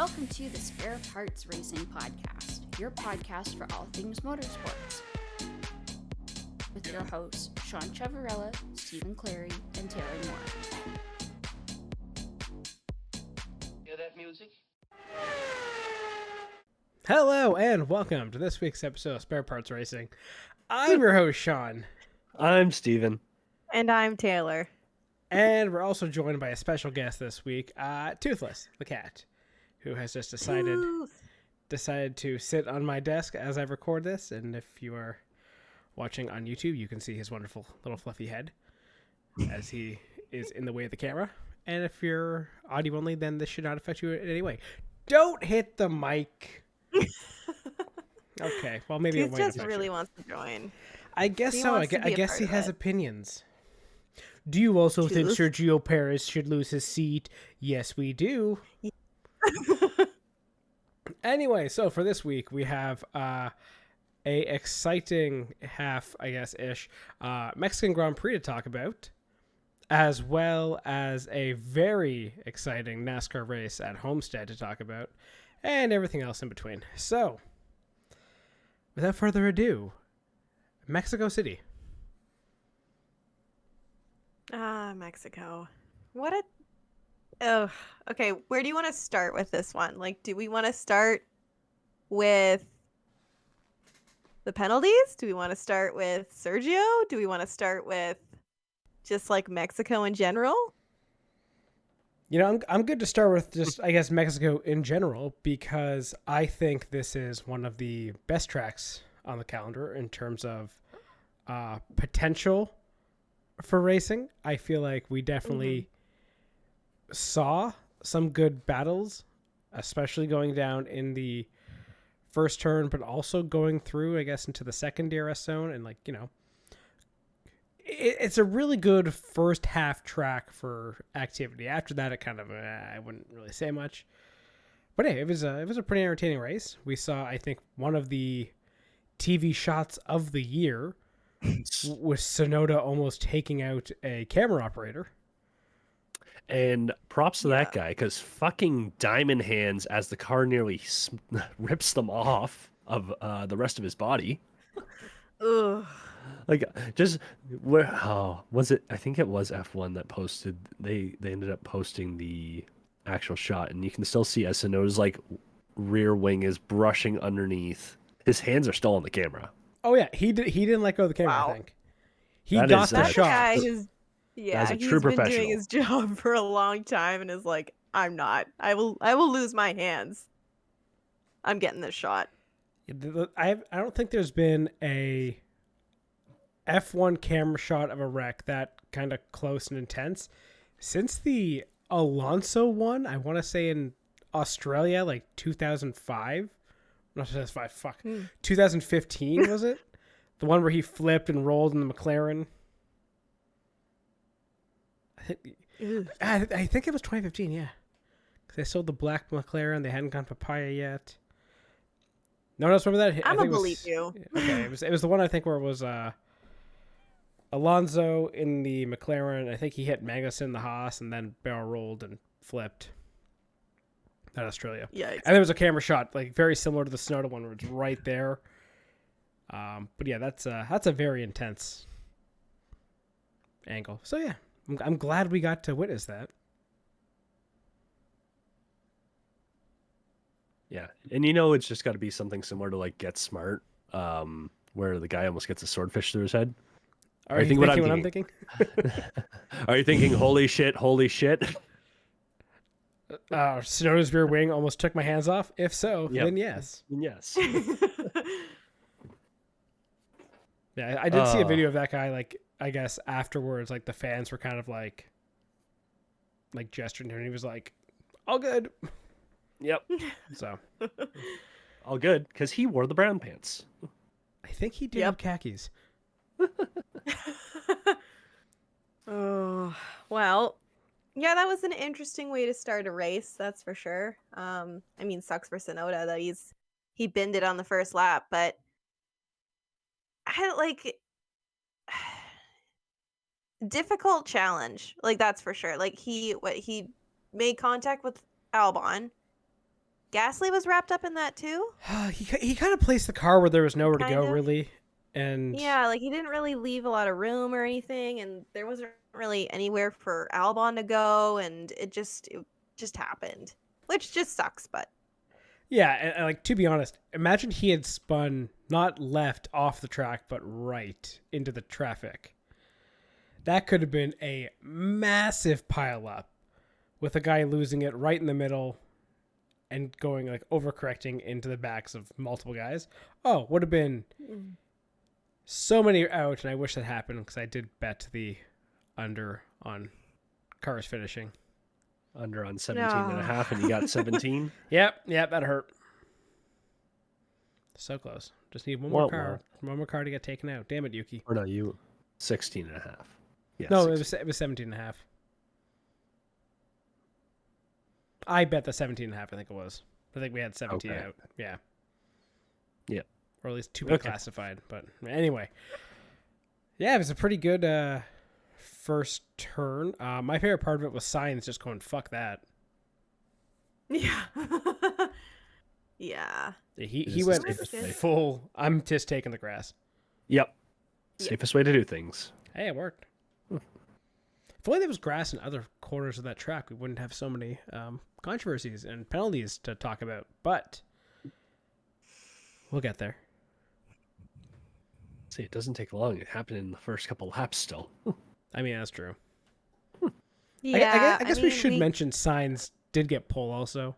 Welcome to the Spare Parts Racing Podcast, your podcast for all things motorsports. With your hosts, Sean Chavarella, Stephen Clary, and Taylor Moore. Hear that music? Hello and welcome to this week's episode of Spare Parts Racing. I'm your host, Sean. I'm Steven. And I'm Taylor. And we're also joined by a special guest this week, Toothless, the cat, who has just decided to sit on my desk as I record this. And if you are watching on YouTube, you can see his wonderful little fluffy head as he is in the way of the camera. And if you're audio only, then this should not affect you in any way. Don't hit the mic. Okay, well maybe it Tooth won't just really wants to join. I guess He so. I wants to be a guess part he of has it. opinions. Do you also think Tooth? Sergio Perez should lose his seat? Yes, we do. Anyway, so for this week we have a exciting half, I guess, ish, Mexican Grand Prix to talk about, as well as a very exciting NASCAR race at Homestead to talk about, and everything else in between. So, without further ado, Mexico City. Mexico. What a... Oh, okay. Where do you want to start with this one? Like, do we want to start with the penalties? Do we want to start with Sergio? Do we want to start with just like Mexico in general? You know, I'm good to start with just, I guess, Mexico in general, because I think this is one of the best tracks on the calendar in terms of potential for racing. I feel like we definitely saw some good battles, especially going down in the first turn, but also going through, I guess, into the second DRS zone. And, like, you know, it's a really good first half track for activity. After that, it kind of, I wouldn't really say much. But hey, it was a pretty entertaining race. We saw, I think, one of the TV shots of the year with Sonoda almost taking out a camera operator. And props to that guy, because fucking diamond hands as the car nearly rips them off of the rest of his body. Ugh. Like, just where? Oh, was it? I think it was F1 that posted. They ended up posting the actual shot, and you can still see as Sonoda's like rear wing is brushing underneath. His hands are still on the camera. Oh yeah, he didn't let go of the camera. Wow. I think he That got is- the That's a shot. guy who's... Yeah, That's a he's true been professional. doing his job for a long time and is like, I'm not. I will lose my hands. I'm getting this shot. I don't think there's been a F1 camera shot of a wreck that kind of close and intense since the Alonso one. I want to say in Australia, like 2005. Not 2005. Fuck, 2015 was it? The one where he flipped and rolled in the McLaren. I think it was 2015, yeah. Because they sold the black McLaren. They hadn't gone papaya yet. No one else remember that? I'm think gonna it was- believe you. Okay, it was the one I think where it was Alonso in the McLaren. I think he hit Magnussen in the Haas and then barrel rolled and flipped at Australia. Yeah. And there was a camera shot like very similar to the Sonoda one where it's right there. But yeah, that's a very intense angle. So yeah, I'm glad we got to witness that. Yeah, and you know it's just got to be something similar to like Get Smart, where the guy almost gets a swordfish through his head. Are you thinking what I'm thinking? Are you thinking, holy shit, holy shit? Sonoda's rear wing almost took my hands off. If so, Yep. then yes. Yes. Yeah, I did see a video of that guy, like, I guess afterwards, like the fans were kind of like gesturing to him, and he was like, all good. Yep. So All good, because he wore the brown pants. I think he did Yep. have khakis. Oh, well, yeah, that was an interesting way to start a race, that's for sure. I mean, sucks for Sonoda that he binned it on the first lap, but I like difficult challenge, like that's for sure. Like he made contact with Albon, Gasly was wrapped up in that too. he kind of placed the car where there was nowhere to Kind go, of. really. And Yeah, like he didn't really leave a lot of room or anything, and there wasn't really anywhere for Albon to go, and it just happened, which just sucks. But yeah, and like, to be honest, imagine he had spun not left off the track, but right into the traffic. That could have been a massive pileup with a guy losing it right in the middle and going like overcorrecting into the backs of multiple guys. Oh, would have been so many out, and I wish that happened because I did bet the under on cars finishing. Under on 17.5, and you got 17. Yep, that hurt. So close. Just need one more car to get taken out. Damn it, Yuki. Or no, you 16.5. Yeah, No, 16. it was 17.5. I bet the 17.5, I think it was. I think we had 17 Okay. out. Yeah. Yeah. Or at least 2 classified. But anyway. Yeah, it was a pretty good first turn. My favorite part of it was Sainz just going, fuck that. yeah, yeah. He went safest full, I'm just taking the grass. Yep. Yep. Safest way to do things. Hey, it worked. If only there was grass in other corners of that track, we wouldn't have so many controversies and penalties to talk about. But we'll get there. See, it doesn't take long. It happened in the first couple laps still. I mean, that's true. Yeah, I guess we should mention Sainz did get pole also.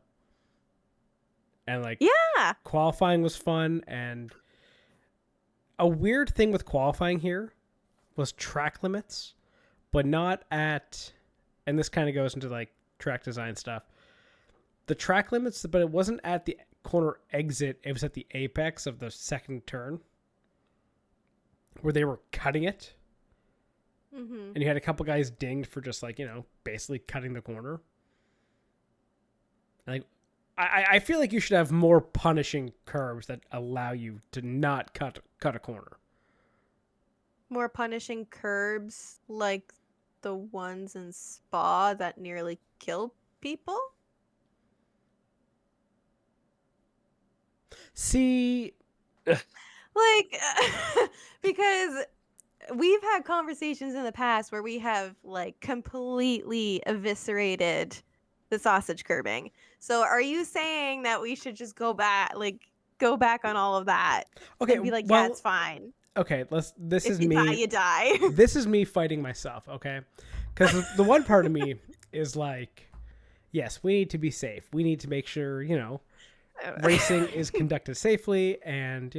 And like, Yeah. qualifying was fun. And a weird thing with qualifying here was track limits, but not at, and this kind of goes into like track design stuff. The track limits, but it wasn't at the corner exit. It was at the apex of the second turn where they were cutting it. Mm-hmm. And you had a couple guys dinged for just like, basically cutting the corner. Like, I feel like you should have more punishing curbs that allow you to not cut a corner. More punishing curbs like the ones in Spa that nearly kill people. See, Like, because we've had conversations in the past where we have like completely eviscerated the sausage curbing. So are you saying that we should just go back on all of that? okay, And be like, well, yeah, it's fine. okay, this If is you die, me. you die. This is me fighting myself, okay? Because the one part of me is like, yes, we need to be safe. We need to make sure, racing is conducted safely, and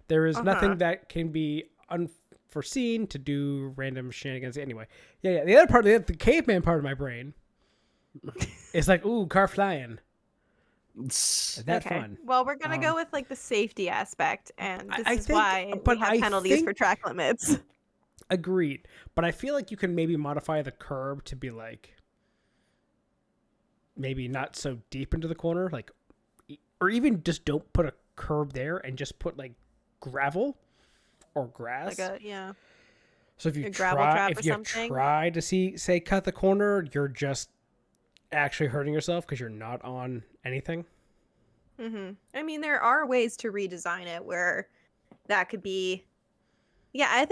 there is nothing that can be unforeseen to do random shenanigans. Anyway, yeah. The other part, the caveman part of my brain, is like, ooh, car flying. Is that fun? Well, we're gonna go with like the safety aspect, and this I is think- why but we have I penalties for think- track limits. Agreed, but I feel like you can maybe modify the curb to be like, maybe not so deep into the corner, like, or even just don't put a curb there and just put like gravel or grass. So if you a gravel trap or if you something. try to say cut the corner, you're just actually hurting yourself because you're not on anything. Mm-hmm. I mean, there are ways to redesign it where that could be. Yeah,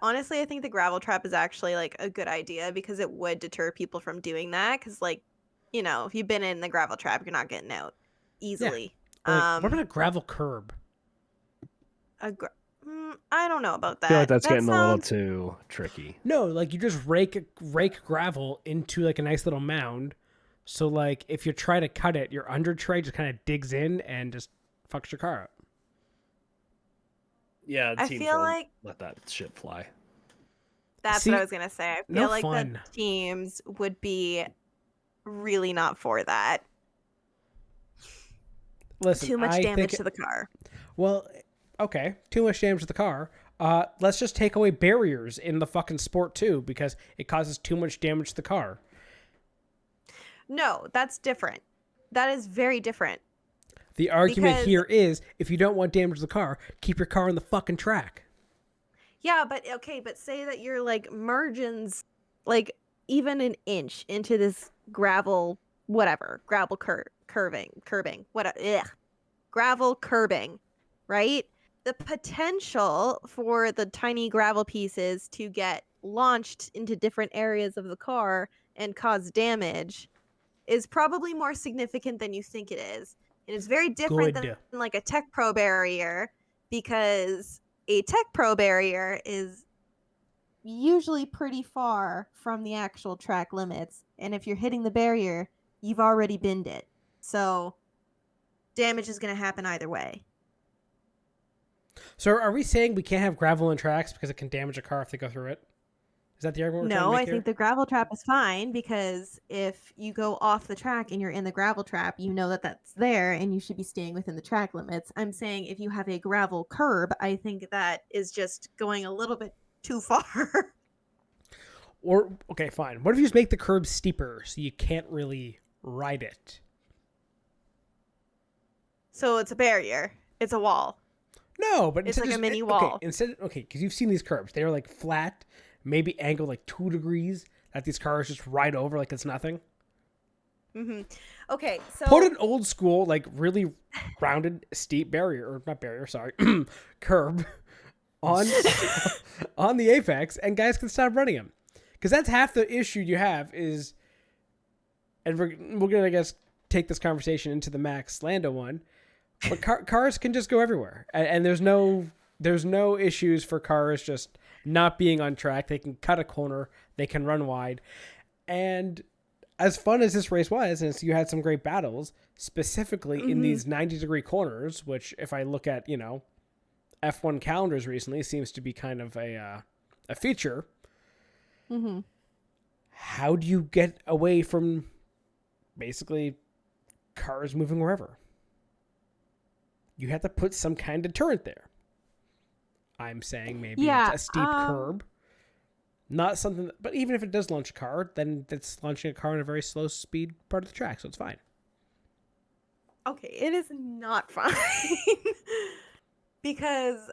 honestly, I think the gravel trap is actually like a good idea because it would deter people from doing that. Because if you've been in the gravel trap, you're not getting out easily. Or, like, what about a gravel curb? I don't know about that. I feel like that's getting a little sounds- too tricky. No, like you just rake gravel into like a nice little mound. So like if you try to cut it, your under tray just kind of digs in and just fucks your car up. Yeah, I feel like let that shit fly. that's See, what I was gonna say. I feel no like fun. the teams would be really not for that. Listen, Too much I damage think, to the car. Well, okay, too much damage to the car. Let's just take away barriers in the fucking sport too, because it causes too much damage to the car. No, that's different. That is very different. The argument Because- here is, if you don't want damage to the car, keep your car on the fucking track. Yeah, but say that you're like margins, like even an inch into this gravel gravel curbing, right? The potential for the tiny gravel pieces to get launched into different areas of the car and cause damage is probably more significant than you think it is. It is very different than like a Tech Pro barrier, because a Tech Pro barrier is usually pretty far from the actual track limits. And if you're hitting the barrier, you've already binned it. So damage is going to happen either way. So are we saying we can't have gravel on tracks because it can damage a car if they go through it? Is that the argument we're trying to No, make I here? think the gravel trap is fine, because if you go off the track and you're in the gravel trap, you know that that's there and you should be staying within the track limits. I'm saying if you have a gravel curb, I think that is just going a little bit too far. Or, okay, fine. What if you just make the curb steeper so you can't really ride it? So it's a barrier. It's a wall. No, but it's like a mini wall. Okay, because you've seen these curbs. They're like flat, maybe angled like 2 degrees that these cars just ride over like it's nothing. Mm-hmm. Okay, so put an old school, like really rounded, steep barrier, or not barrier, sorry, curb on on the apex, and guys can stop running them. Because that's half the issue you have is, and we're gonna, I guess, take this conversation into the Max Lando one, but cars can just go everywhere, and there's no issues for cars just not being on track. They can cut a corner, they can run wide, and as fun as this race was, and you had some great battles, specifically in these 90-degree corners, which if I look at, F1 calendars recently, seems to be kind of a feature. Mm-hmm. How do you get away from basically cars moving wherever? You have to put some kind of deterrent there. I'm saying maybe a steep curb. Not something, but even if it does launch a car, then it's launching a car in a very slow speed part of the track, so it's fine. Okay, it is not fine. Because,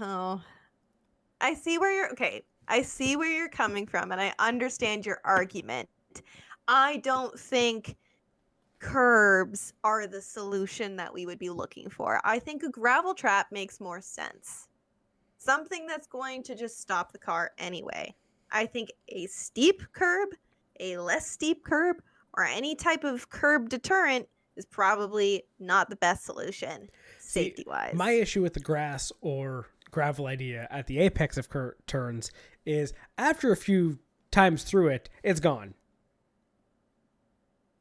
I see where you're coming from, and I understand your argument. I don't think curbs are the solution that we would be looking for. I think a gravel trap makes more sense. Something that's going to just stop the car anyway. I think a steep curb, a less steep curb, or any type of curb deterrent is probably not the best solution, safety-wise. My issue with the grass or gravel idea at the apex of turns is after a few times through it, it's gone.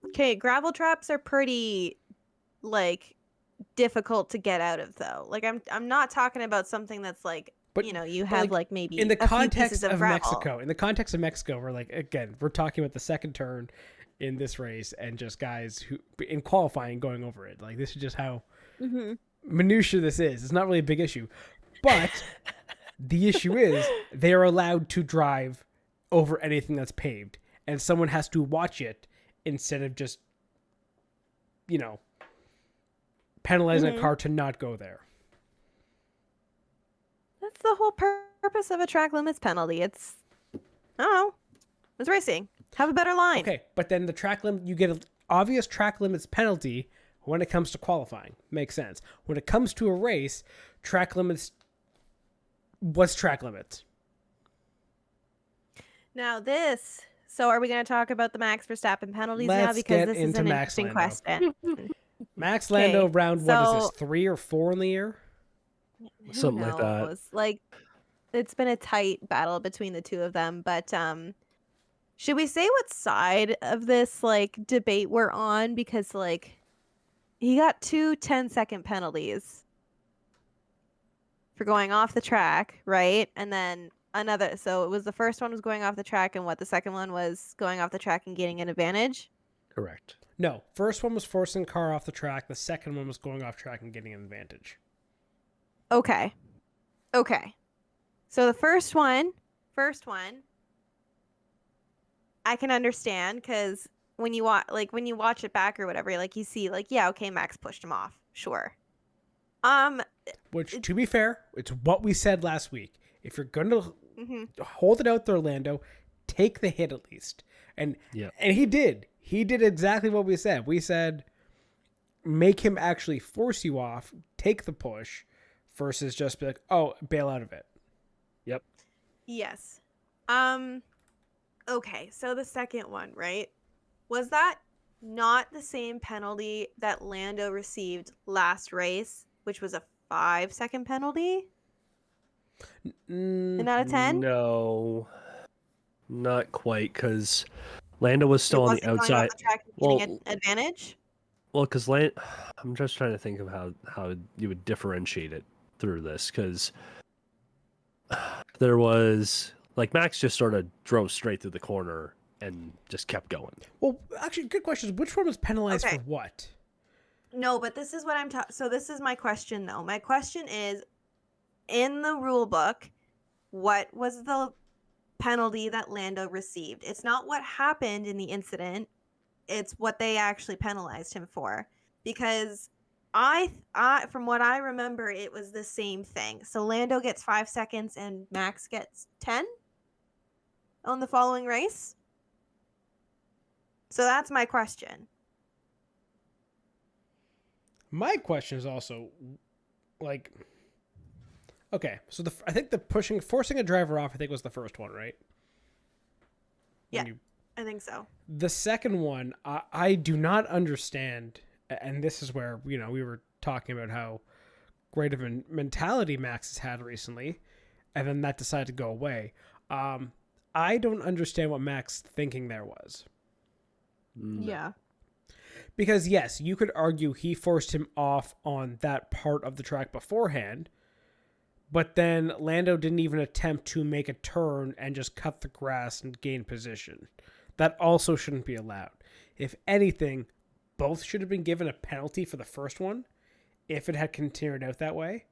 Okay, gravel traps are pretty, difficult to get out of, though. I'm not talking about something that's you have maybe in the a context few pieces of gravel. Mexico. In the context of Mexico, we're talking about the second turn in this race and just guys who in qualifying going over it. This is just how minutia this is. It's not really a big issue, but the issue is they are allowed to drive over anything that's paved, and someone has to watch it instead of just penalizing a car to not go there. That's the whole purpose of a track limits penalty. It's racing. Have a better line. Okay, but then the track limit, you get an obvious track limits penalty when it comes to qualifying. Makes sense. When it comes to a race, track limits, what's track limits? Now so are we going to talk about the Max Verstappen penalties now? Because this is an interesting question. Max Lando round, what is this, 3 or 4 in the year? Something like that. It's been a tight battle between the two of them, but should we say what side of this debate we're on? Because he got 2 10-second penalties for going off the track, right? And then another, so it was the first one was going off the track, and the second one was going off the track and getting an advantage? Correct. No, first one was forcing the car off the track. The second one was going off track and getting an advantage. Okay. So the first one, I can understand, because when you watch it back or whatever, you see Max pushed him off, sure. Which, to be fair, it's what we said last week. If you're going to hold it out there, Lando, take the hit at least. And he did. He did exactly what we said. We said, make him actually force you off, take the push, versus just be like, oh, bail out of it. Yep. Yes. Okay, so the second one, right? Was that not the same penalty that Lando received last race, which was a 5-second penalty? And out of 10? No, not quite, because Lando was still It on the wasn't going off outside. the track and Well, getting an advantage? well, because I'm just trying to think of how you would differentiate it through this, because there was like Max just sort of drove straight through the corner and just kept going. Well, actually, good question. Which one was penalized Okay. for what? No, but this is what I'm talking. So this is my question, though. My question is, in the rule book, what was the penalty that Lando received? It's not what happened in the incident. It's what they actually penalized him for. Because I from what I remember, it was the same thing. So Lando gets 5 seconds and Max gets 10 on the following race. So that's my question. My question is also, like, okay, so I think the forcing a driver off, I think was the first one, right? Yeah, I think so. The second one, I do not understand, and this is where, we were talking about how great of a mentality Max has had recently, and then that decided to go away. I don't understand what Max's thinking there was. No. Yeah. Because, yes, you could argue he forced him off on that part of the track beforehand, but then Lando didn't even attempt to make a turn and just cut the grass and gain position. That also shouldn't be allowed. If anything, both should have been given a penalty for the first one if it had continued out that way.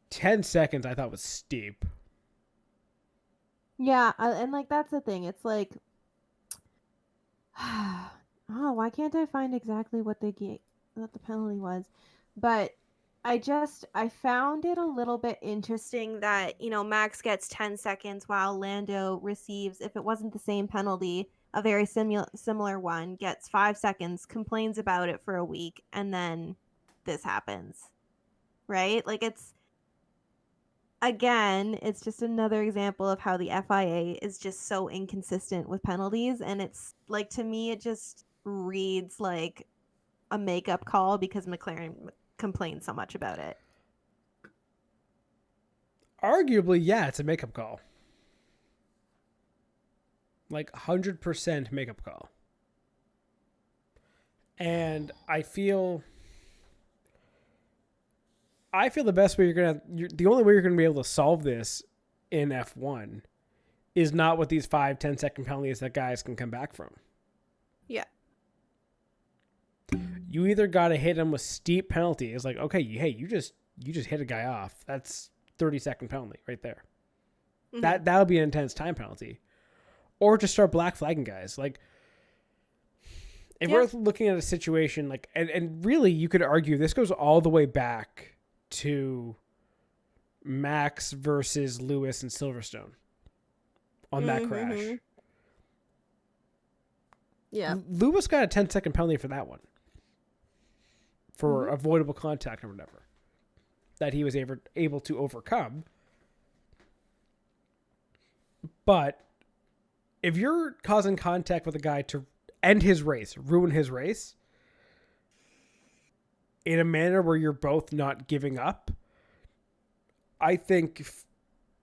10 seconds I thought was steep. Yeah, and like that's the thing. It's like, oh, why can't I find exactly what what the penalty was? But I found it a little bit Interesting that, Max gets 10 seconds while Lando receives, if it wasn't the same penalty, a very similar one, gets 5 seconds, complains about it for a week, and then this happens. Right? Like, it's just another example of how the FIA is just so inconsistent with penalties. And it's like, to me, it just reads like a makeup call because McLaren complained so much about it. Arguably, yeah, it's a makeup call. Like 100% makeup call. And I feel the best way the only way you're gonna be able to solve this in F1 is not with these 5-10 second penalties that guys can come back from. Yeah. You either gotta hit him with steep penalties, like, okay, hey, you just hit a guy off. That's 30-second penalty right there. Mm-hmm. That'll be an intense time penalty. Or just start black flagging guys. Like, if we're looking at a situation like, and really you could argue this goes all the way back to Max versus Lewis and Silverstone on that crash. Yeah. Lewis got a 10-second penalty for that one. For avoidable contact or whatever. That he was able to overcome. But if you're causing contact with a guy to end his race, ruin his race, in a manner where you're both not giving up, I think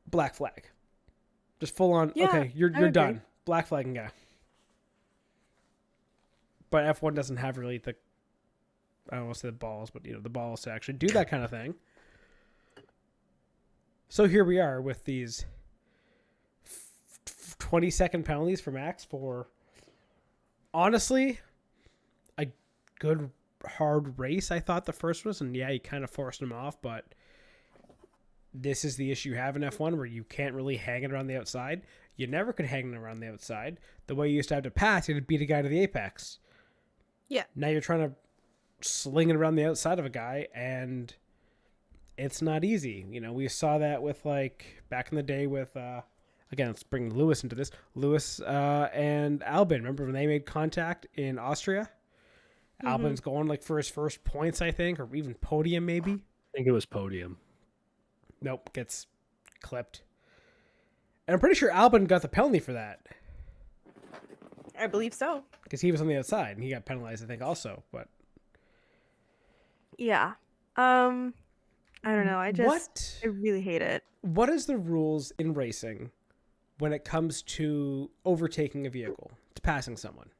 black flag. Just full on, okay, you're done. Black flagging guy. But F1 doesn't have really I don't want to say the balls, but the balls to actually do that kind of thing. So here we are with these 20-second penalties for Max for, honestly, a good hard race. I thought the first was, and yeah, he kind of forced him off, but this is the issue you have in F1 where you can't really hang it around the outside. You never could hang it around the outside. The way you used to have to pass, you had to beat a guy to the apex. Yeah. Now you're trying to sling it around the outside of a guy, and it's not easy. We saw that with, like, back in the day with again, let's bring Lewis into this. Lewis and Albon, remember when they made contact in Austria? Albon's going like for his first points, I think, or even podium maybe. I think it was podium. Nope, gets clipped. And I'm pretty sure Albon got the penalty for that. I believe so. Because he was on the outside and he got penalized, I think, also. But Yeah. I don't know. I really hate it. What is the rules in racing when it comes to overtaking a vehicle, to passing someone?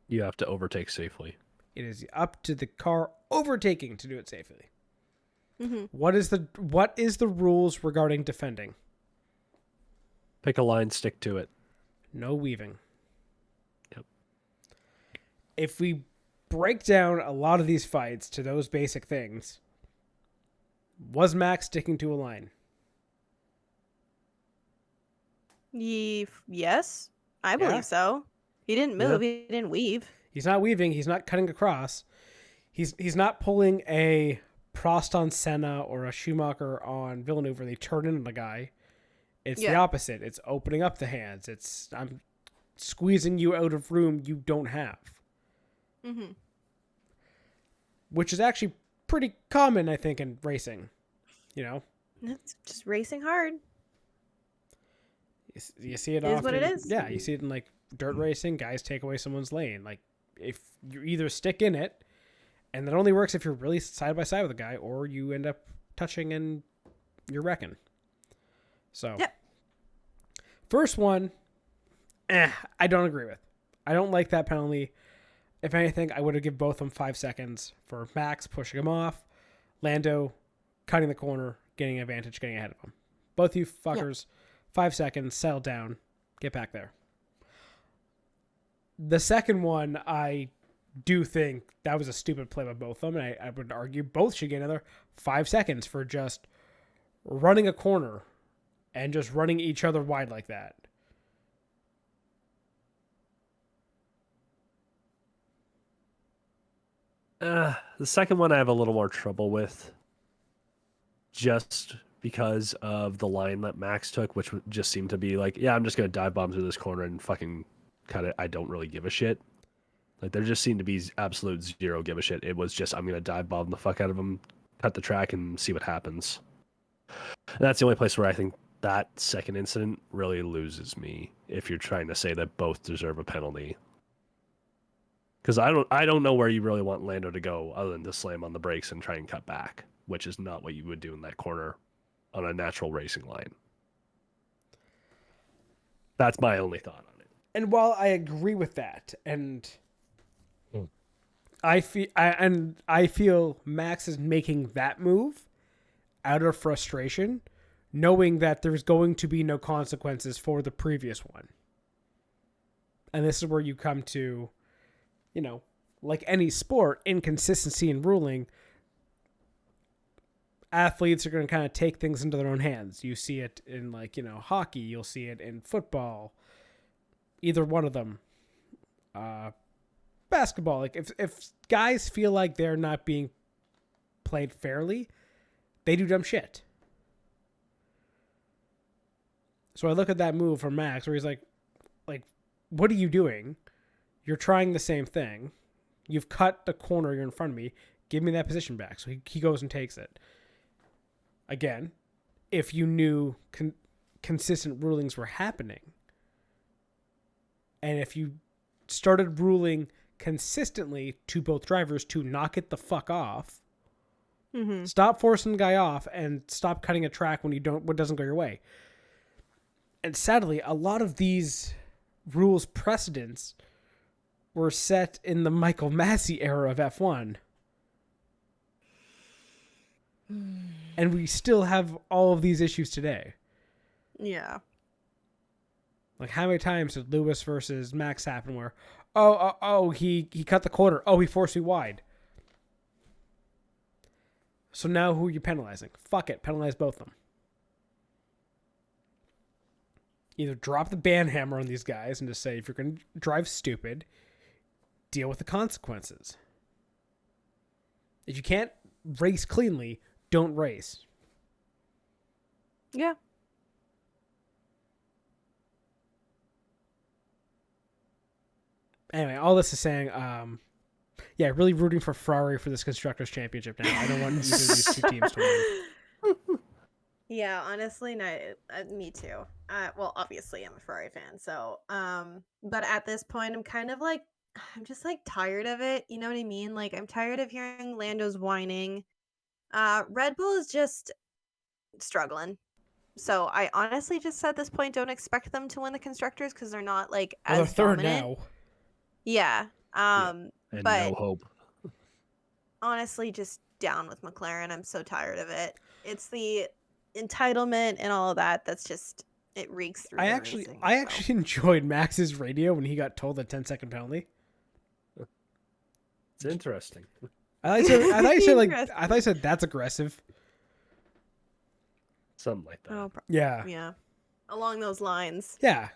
You have to overtake safely. It is up to the car overtaking to do it safely. Mm-hmm. What is the rules regarding defending? Pick a line, stick to it. No weaving. Yep. If we break down a lot of these fights to those basic things, was Max sticking to a line? Yes, I believe so. He didn't move. Yeah. He didn't weave. He's not weaving. He's not cutting across. He's not pulling a Prost on Senna or a Schumacher on Villeneuve where they turn into the guy. It's the opposite. It's opening up the hands. It's I'm squeezing you out of room you don't have. Mm-hmm. Which is actually pretty common, I think, in racing. You know? It's just racing hard. You see it It is often. what it is. Yeah, you see it in like dirt racing. Guys take away someone's lane. Like if you either stick in it, and that only works if you're really side by side with a guy, or you end up touching and you're wrecking. So, First one, I don't agree with. I don't like that penalty. If anything, I would have given both of them 5 seconds for Max pushing him off, Lando cutting the corner, getting an advantage, getting ahead of him. Both you fuckers, 5 seconds, settle down, get back there. The second one, I do think that was a stupid play by both of them, and I would argue both should get another 5 seconds for just running a corner and just running each other wide like that. The second one I have a little more trouble with, just because of the line that Max took, which just seemed to be like, yeah, I'm just going to dive bomb through this corner and fucking cut it. I don't really give a shit. Like, there just seemed to be absolute zero give a shit. It was just, I'm going to dive bomb the fuck out of him, cut the track, and see what happens. And that's the only place where I think that second incident really loses me, if you're trying to say that both deserve a penalty. Because I don't know where you really want Lando to go other than to slam on the brakes and try and cut back, which is not what you would do in that corner on a natural racing line. That's my only thought on it. And while I agree with that, and I feel Max is making that move out of frustration, knowing that there's going to be no consequences for the previous one. And this is where you come to, you know, like any sport, inconsistency in ruling. Athletes are going to kind of take things into their own hands. You see it in, like, you know, hockey. You'll see it in football. Either one of them. Basketball. Like, if guys feel like they're not being played fairly, they do dumb shit. So I look at that move from Max where he's like, what are you doing? You're trying the same thing. You've cut the corner. You're in front of me. Give me that position back. So he goes and takes it. Again, if you knew consistent rulings were happening, and if you started ruling consistently to both drivers to knock it the fuck off, stop forcing the guy off, and stop cutting a track when what doesn't go your way. And sadly, a lot of these rules precedents were set in the Michael Massey era of F1. And we still have all of these issues today. Yeah. Like, how many times did Lewis versus Max happen where, he cut the corner. Oh, he forced me wide. So now who are you penalizing? Fuck it. Penalize both of them. Either drop the ban hammer on these guys and just say, if you're going to drive stupid, deal with the consequences. If you can't race cleanly, don't race. Yeah. Anyway, all this is saying, yeah, really rooting for Ferrari for this Constructors' Championship now. I don't want either of these two teams to win. Yeah, honestly, no, me too. Well, obviously, I'm a Ferrari fan, so but at this point, I'm kind of like, I'm just like tired of it. You know what I mean? Like, I'm tired of hearing Lando's whining. Red Bull is just struggling. So I honestly just at this point don't expect them to win the constructors because they're not like Well, they're as third dominant. now. Yeah. And But no hope. honestly, just down with McLaren. I'm so tired of it. It's the entitlement and all of that. That's just it reeks through. I the actually racing, I so. actually enjoyed Max's radio when he got told the 10-second penalty. It's interesting. I thought you said like Interesting. I thought you said that's aggressive. Something like that. Oh, Yeah. along those lines. Yeah.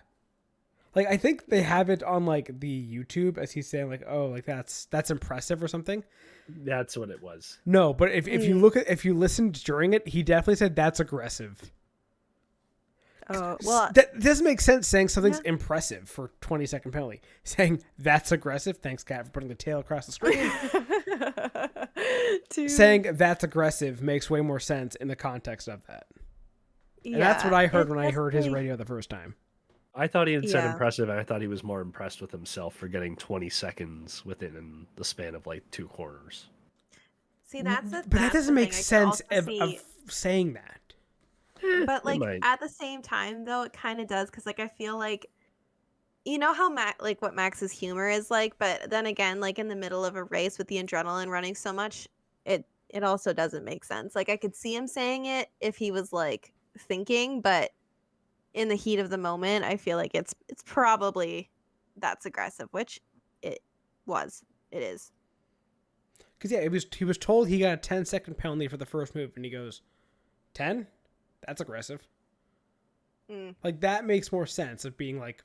Like I think they have it on like the YouTube as he's saying like, oh, like that's impressive or something. That's what it was. No, but if you look at if you listened during it, he definitely said that's aggressive. Oh well, That doesn't make sense saying something's impressive for 20-second penalty. Saying that's aggressive, thanks Kat for putting the tail across the screen. Saying that's aggressive makes way more sense in the context of that. And that's what I heard when I heard his radio the first time. I thought he had said Yeah. impressive, and I thought he was more impressed with himself for getting 20 seconds within the span of like 2 corners. See, that's But that doesn't make sense of saying that. But like might. at the same time, though, it kind of does because like I feel like, you know how what Max's humor is like, but then again, like in the middle of a race with the adrenaline running so much, it also doesn't make sense. Like I could see him saying it if he was like thinking, but in the heat of the moment, I feel like it's probably that's aggressive, which it is. Because yeah, he was told he got a 10-second penalty for the first move, and he goes, 10? That's aggressive. Like that makes more sense of being like,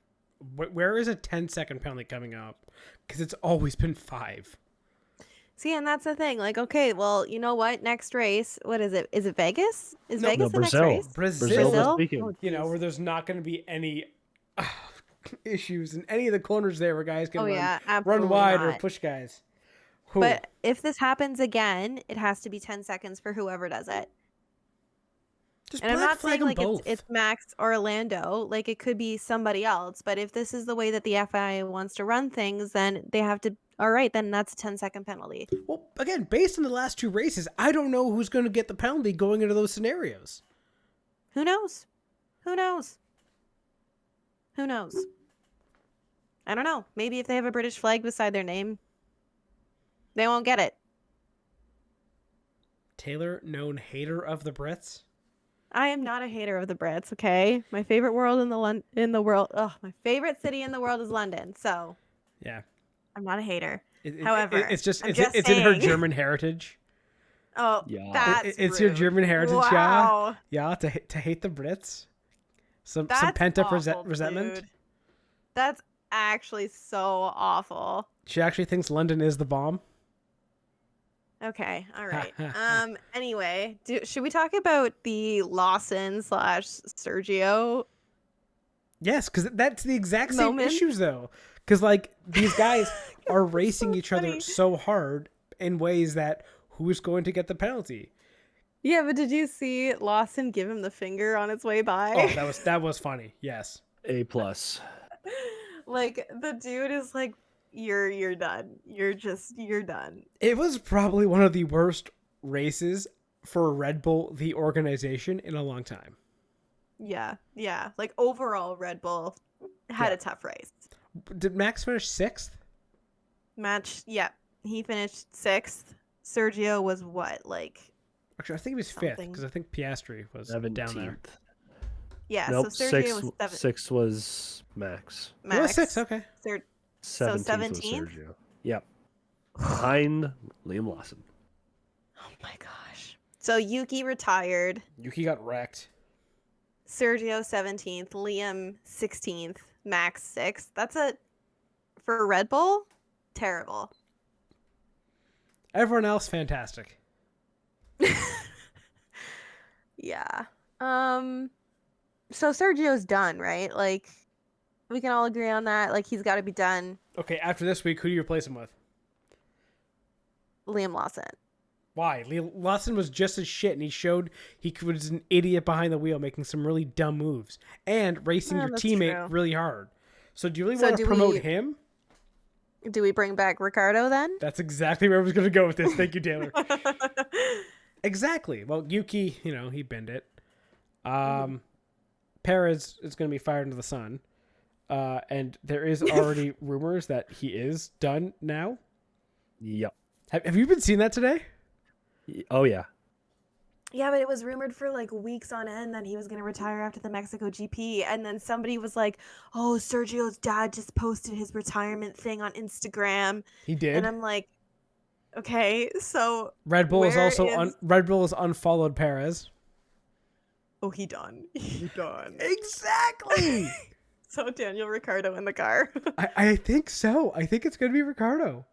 where is a 10-second penalty coming up? Because it's always been 5. See, and that's the thing. Like, okay, well, you know what? Next race, what is it? Is it Vegas? Is Vegas the next Brazil. race? Brazil this Brazil? weekend. Oh, You know, geez. where there's not going to be any issues in any of the corners there where guys can Oh run, yeah, run absolutely wide or not. push guys. Who? But if this happens again, it has to be 10 seconds for whoever does it. Just And I'm black not flag saying them like both. it's Max or Orlando. Like it could be somebody else. But if this is the way that the FIA wants to run things, then they have to. All right, then that's a 10-second penalty. Well, again, based on the last 2 races, I don't know who's going to get the penalty going into those scenarios. Who knows? Who knows? Who knows? I don't know. Maybe if they have a British flag beside their name, they won't get it. Taylor, known hater of the Brits. I am not a hater of the Brits. Okay, my favorite world in the world. Oh, my favorite city in the world is London. So Yeah. I'm not a hater. It- However, it's just I'm it's, just it's in her saying. German heritage. Oh, Yeah. that's It's your rude. German heritage, Wow. yeah, to hate the Brits. Some That's pent up awful, resentment. dude. That's actually so awful. She actually thinks London is the bomb. Okay, all right. Anyway, should we talk about the Lawson / Sergio? Yes, because that's the exact same Moment. issues though. Because like these guys are racing so each other funny. so hard in ways that who's going to get the penalty? Yeah, but did you see Lawson give him the finger on its way by? Oh, that was funny. Yes. A+. Like the dude is like, you're done. You're done. It was probably one of the worst races for Red Bull, the organization, in a long time. Yeah. Like overall, Red Bull had a tough race. Did Max finish 6th? Yeah, he finished 6th. Sergio was what, like? Actually, I think he was 5th Something. because I think Piastri was 17th. down there. Yeah, Nope, so Sergio was 7th. 6th was Max. It was 6th, okay. 17th So was 17th? Sergio. Yep. Behind Liam Lawson. Oh my gosh. So Yuki retired. Yuki got wrecked. Sergio 17th. Liam 16th. Max 6th. That's for Red Bull, terrible. Everyone else, fantastic. Yeah. So Sergio's done, right? Like, We can all agree on that. Like, he's got to be done. Okay, after this week, who do you replace him with? Liam Lawson. Why? Lawson was just as shit, and he showed he was an idiot behind the wheel, making some really dumb moves and racing your that's teammate true. really hard. So do you really So want to do promote we- him? Do we bring back Ricardo then? That's exactly where I was going to go with this. Thank you, Taylor. Exactly. Well, Yuki, he binned it. Perez is going to be fired into the sun. And there is already rumors that he is done now. Yep. Have you been seeing that today? Oh yeah. Yeah, but it was rumored for like weeks on end that he was going to retire after the Mexico GP. And then somebody was like, oh, Sergio's dad just posted his retirement thing on Instagram. He did. And I'm like, okay, so. Red Bull is where also is- Red Bull has unfollowed Perez. Oh, he done. He done. Exactly. So Daniel Ricciardo in the car. I think so. I think it's going to be Ricardo.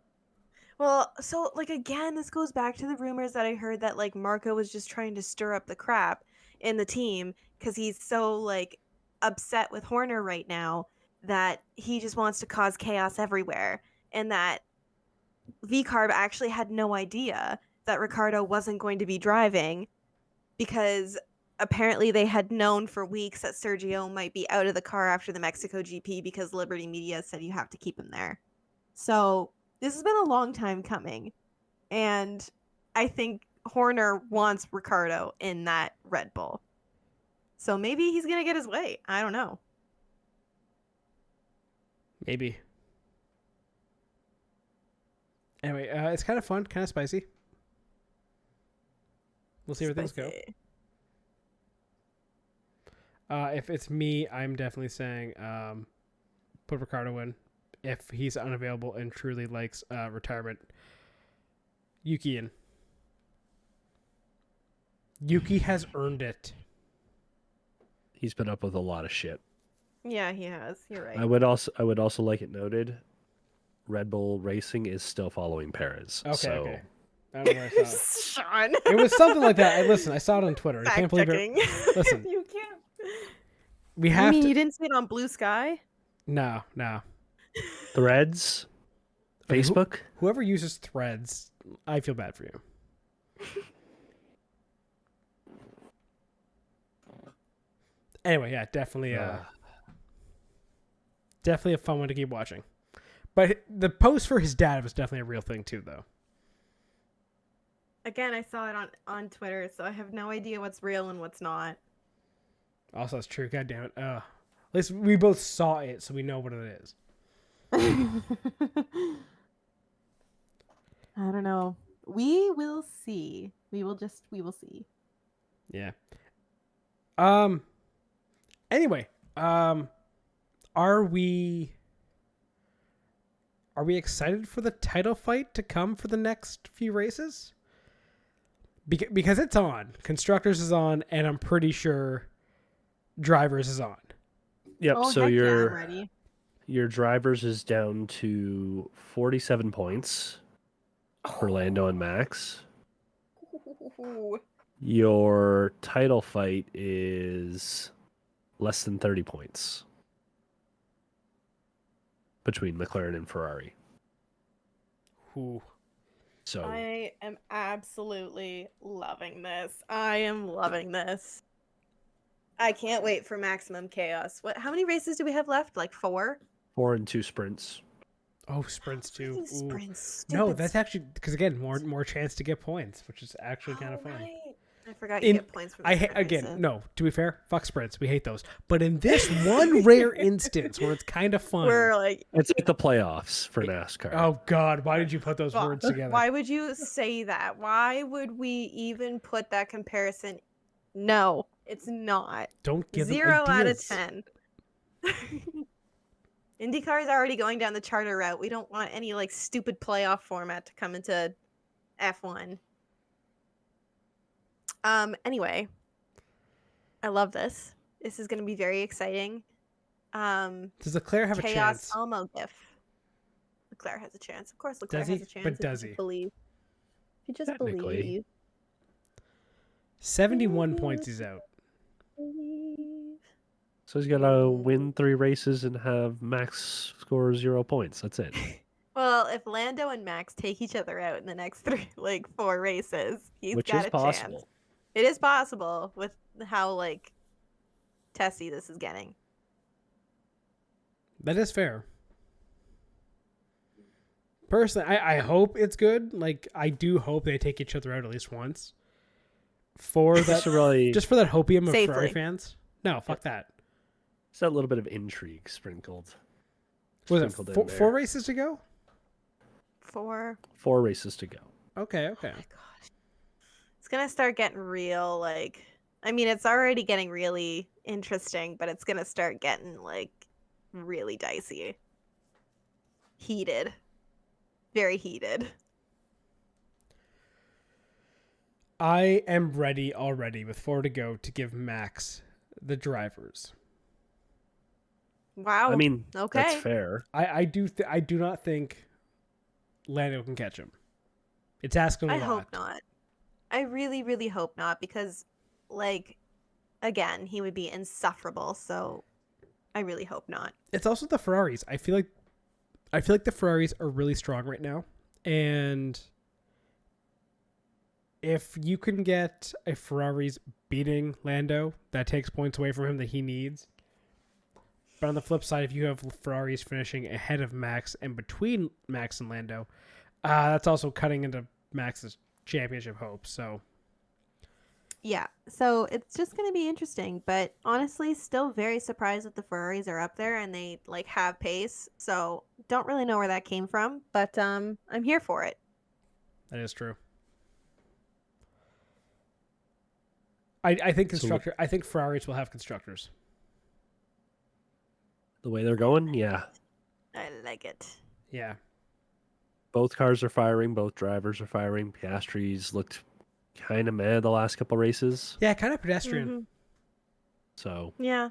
Well, so like again, this goes back to the rumors that I heard that like Marco was just trying to stir up the crap in the team because he's so like upset with Horner right now that he just wants to cause chaos everywhere, and that VCarb actually had no idea that Ricardo wasn't going to be driving because apparently they had known for weeks that Sergio might be out of the car after the Mexico GP because Liberty Media said you have to keep him there. So this has been a long time coming, and I think Horner wants Ricardo in that Red Bull. So maybe he's going to get his way. I don't know. Maybe. Anyway, it's kind of fun, kind of spicy. We'll see where things go. Spicy. If it's me, I'm definitely saying put Ricardo in. If he's unavailable and truly likes retirement, Yuki in. Yuki has earned it. He's been up with a lot of shit. Yeah, he has. You're right. I would also like it noted, Red Bull Racing is still following Perez. Okay, so okay. I don't know where I saw it. Sean. It was something like that. I saw it on Twitter. I can't believe it. Fact-checking. Listen. You can't. We I have mean, to. you didn't see it on Blue Sky? No. Threads, Okay, Facebook. Whoever uses Threads, I feel bad for you. Anyway, yeah, definitely a fun one to keep watching. But the post for his dad was definitely a real thing too, though. Again, I saw it on Twitter, so I have no idea what's real and what's not. Also, that's true. God damn it. At least we both saw it, so we know what it is. I don't know. We will see. We will see. Yeah. Anyway, are we excited for the title fight to come for the next few races? Because it's on. Constructors is on, and I'm pretty sure Drivers is on. Yep. Oh, so heck yeah, I'm your ready. your drivers is down to 47 points for Lando and Max. Your title fight is less than 30 points between McLaren and Ferrari. Ooh. So I am absolutely loving this. I am loving this. I can't wait for maximum chaos. How many races do we have left? Like 4? 4 and 2 sprints. Oh, sprints too. Freaking Ooh. sprints. No, Stupid that's actually because again more chance to get points, which is actually kind of Oh, fun. right. I forgot you get points for the sprint Again, races. no. To be fair, fuck sprints. We hate those. But in this one rare instance where it's kind of fun. We're like, It's like the playoffs for NASCAR. Oh God, why did you put those Fuck. words together? why would you say that? Why would we even put that comparison? No, it's not. Don't give them 0 out of ideas. 10. IndyCar is already going down the charter route. We don't want any like stupid playoff format to come into F1. Anyway, I love this. This is going to be very exciting. Does Leclerc have a Chaos chance? Elmo gif. Leclerc has a chance. Of course, Leclerc Does has he? a chance. But if you does just he? Believe. If you just Technically. believe. 71 points he's out. Believe. So he's got to win 3 races and have Max score 0 points. That's it. Well, if Lando and Max take each other out in the next 4 races, he's Which got is a possible. chance. It is possible with how testy this is getting. That is fair. Personally, I hope it's good. Like, I do hope they take each other out at least once. For that, just for that hopium of Ferrari Safely. fans. No, fuck that. It's that little bit of intrigue sprinkled. Was it sprinkled in there. 4 races to go? 4. 4 races to go. Okay. Oh my gosh. It's going to start getting real, I mean, it's already getting really interesting, but it's going to start getting, really dicey. Heated. Very heated. I am ready already with 4 to go to give Max the drivers. Wow. I mean, okay. that's fair. I do not think Lando can catch him. It's asking a lot. I hope not. I really, really hope not because, again, he would be insufferable. So I really hope not. It's also the Ferraris. I feel like the Ferraris are really strong right now, and if you can get a Ferraris beating Lando, that takes points away from him that he needs. But on the flip side, if you have Ferraris finishing ahead of Max and between Max and Lando, that's also cutting into Max's championship hopes. So, Yeah. So it's just going to be interesting. But honestly, still very surprised that the Ferraris are up there and they have pace. So don't really know where that came from. But I'm here for it. that is true. I think I think Ferraris will have constructors. The way they're going, yeah. I like it. Yeah. Both cars are firing. Both drivers are firing. Piastri's looked kind of mad the last couple races. Yeah, kind of pedestrian. Mhm. So Yeah.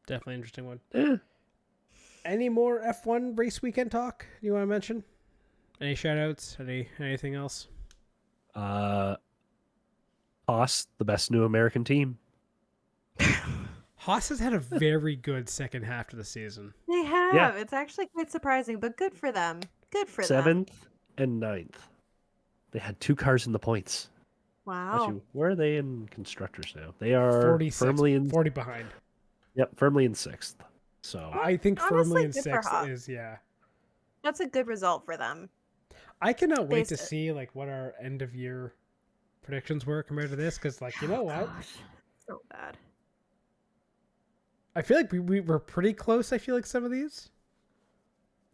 Definitely interesting one. eh. Any more F1 race weekend talk you want to mention? Any shout outs? Anything else? Haas, the best new American team. Haas has had a very good second half to the season. They have. Yeah. It's actually quite surprising, but good for them. Good for them. 7th and 9th. They had 2 cars in the points. Wow. Actually, where are they in constructors now? They are 46, firmly in 40 behind. Yep, firmly in 6th. So I think honestly, firmly in good for 6th Haas. is, yeah. That's a good result for them. I cannot wait to Based- see what our end of year predictions were compared to this, because you know what? Gosh, so bad. I feel like we were pretty close. I feel like some of these.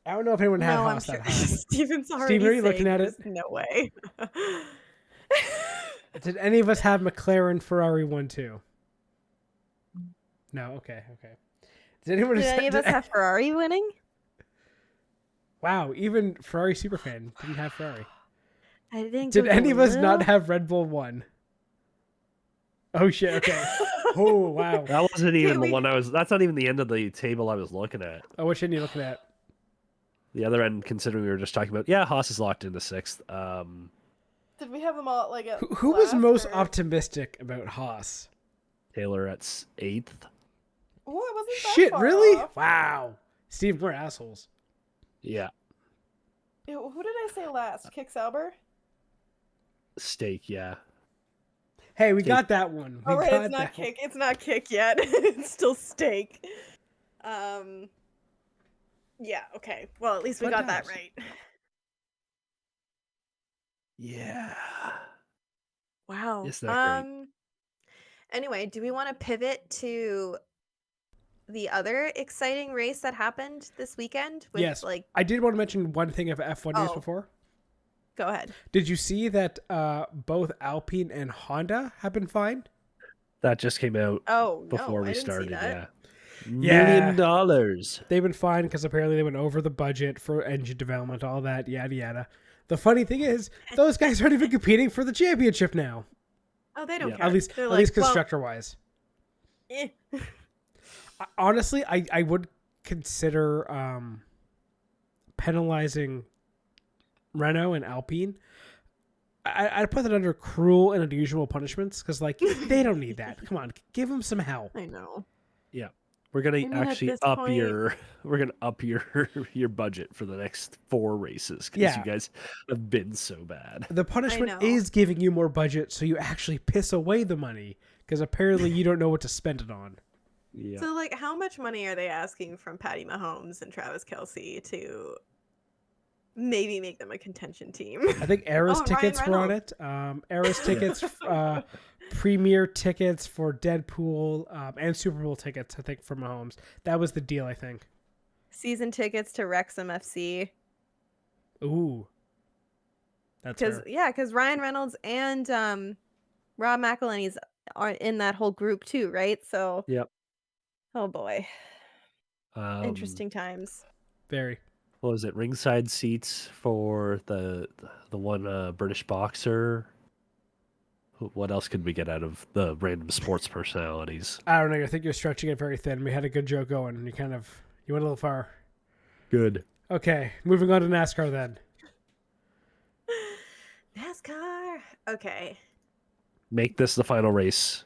I don't know if anyone had No, I'm Haas sure. that high. Steven's already Steven, are you saying looking at it? there's No way. Did any of us have McLaren, Ferrari 1-2? No. Okay. Did anyone? Did any of us have Ferrari winning? Wow, even Ferrari superfan didn't have Ferrari. I didn't. Did go any of us not little- have Red Bull 1? Oh shit! Okay. Oh wow. that wasn't even we- the one I was. That's not even the end of the table I was looking at. Oh, which end are you looking at? The other end, considering we were just talking about, yeah, Haas is locked into 6th. Did we have them all Who was most optimistic about Haas? Taylor at 8th. Oh, it wasn't that Shit, far really? off. Wow. Steve, we're assholes. Yeah, Ew, who did I say last? Kick Sauber? Steak. Yeah, Hey, we got that one. We Oh, right, got it's not that kick. It's not kick yet. It's still steak. Yeah. Okay. Well, at least we Fun got that times. right. yeah. Wow. It's not great. Anyway, do we want to pivot to the other exciting race that happened this weekend? With, Yes. I did want to mention one thing of F1 news Oh. before. Go ahead. Did you see that both Alpine and Honda have been fined? That just came out Oh, before no, I we didn't started. See that. Yeah, Yeah. $1 million. They've been fined because apparently they went over the budget for engine development, all that, yada yada. The funny thing is, those guys aren't even competing for the championship now. Oh, they don't Yeah. care. At least, They're at like, least well, constructor wise. eh. Honestly, I would consider penalizing Renault and Alpine I'd put that under cruel and unusual punishments because, like, they don't need that. Come on, give them some help. I know. Yeah. We're gonna I mean, at actually this up point- your budget for the next 4 races because Yeah. you guys have been so bad. The punishment know. is giving you more budget, so you actually piss away the money because apparently you don't know what to spend it on. Yeah. So, like, how much money are they asking from Patty Mahomes and Travis Kelce to maybe make them a contention team? I think Era's Oh, Ryan tickets were on Reynolds. it. Era's tickets, premier tickets for Deadpool, and Super Bowl tickets, I think, for Mahomes. That was the deal, I think. Season tickets to Wrexham FC. Ooh. That's fair. Because Ryan Reynolds and Rob McElhenney's are in that whole group too, right? So, Yep. oh boy, Um, interesting times. Very. What was it? Ringside seats for the one British boxer. What else could we get out of the random sports personalities? I don't know. I think you're stretching it very thin. We had a good joke going, and you went a little far. Good. Okay, moving on to NASCAR then. NASCAR. Okay. Make this the final race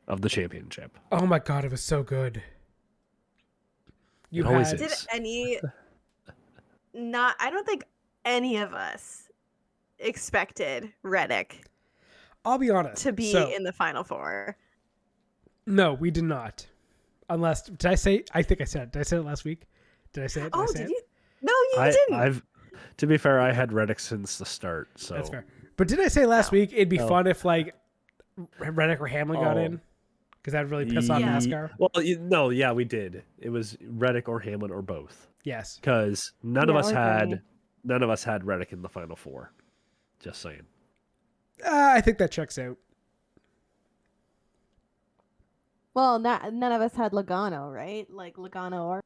of the championship. Oh my god, it was so good. You It always had is. I don't think any of us expected Reddick I'll be honest. to be So, in the final 4. no, we did not. Unless did I say? I think I said it. Did I say it last week? Did I say it? Oh, I say did it? you? No, you didn't. To be fair, I had Reddick since the start. So That's fair. But did I say last No. week it'd be Oh. fun if like Reddick or Hamlin got Oh. in? Because that would really piss off Yeah. NASCAR. Well, yeah, we did. It was Reddick or Hamlin or both. Yes. Because none of Yeah, us or had Gray. Reddick in the final 4. Just saying. I think that checks out. Well, none of us had Logano, right? Like Logano or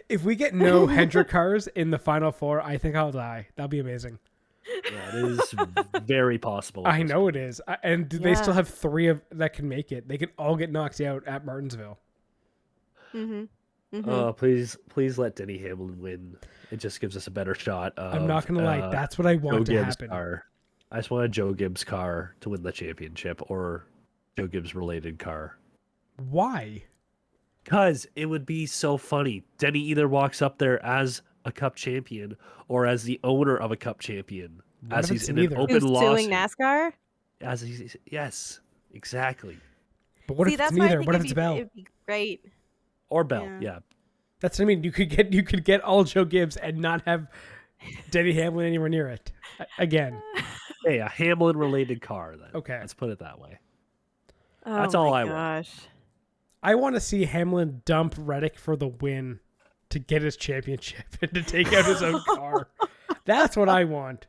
If we get no Hendrick cars in the final 4, I think I'll die. That'll be amazing. Yeah, it is very possible. I know it is. And they still Yeah. have 3 of that can make it. They can all get knocked out at Martinsville. Mm-hmm. Please let Denny Hamlin win. It just gives us a better shot. I'm not going to lie. That's what I Joe want to Gibbs' happen. car. I just want a Joe Gibbs car to win the championship or Joe Gibbs related car. Why? Because it would be so funny. Denny either walks up there as a cup champion or as the owner of a cup champion. What as if he's it's in neither? an open Who's lawsuit. suing NASCAR? Yes, exactly. But what if it's that's why I neither? think What if it's Bell? it'd be great. Or Bell, Yeah. yeah. That's what I mean. You could get all Joe Gibbs and not have Denny Hamlin anywhere near it. Again. Hey, a Hamlin related car then. Okay. Let's put it that way. Oh That's all my I want. gosh. I want to see Hamlin dump Reddick for the win to get his championship and to take out his own car. That's what I want.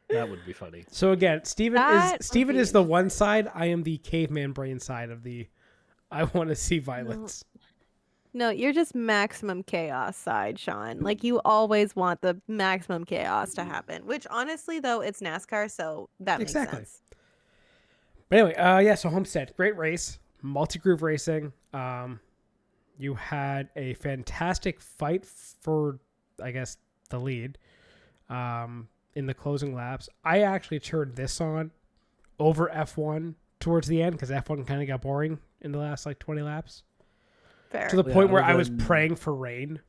That would be funny. So again, Steven That is Steven would is be the one side. I am the caveman brain side of the I want to see violence. No, you're just maximum chaos side, Sean. Like you always want the maximum chaos to happen. Which honestly, though, it's NASCAR, so that makes Exactly. sense. But anyway, yeah, so Homestead, great race, multi-group racing. You had a fantastic fight for, I guess, the lead in the closing laps. I actually turned this on over F1 towards the end because F1 kind of got boring in the last like 20 laps Fair. to the Yeah, point where other I was than- praying for rain.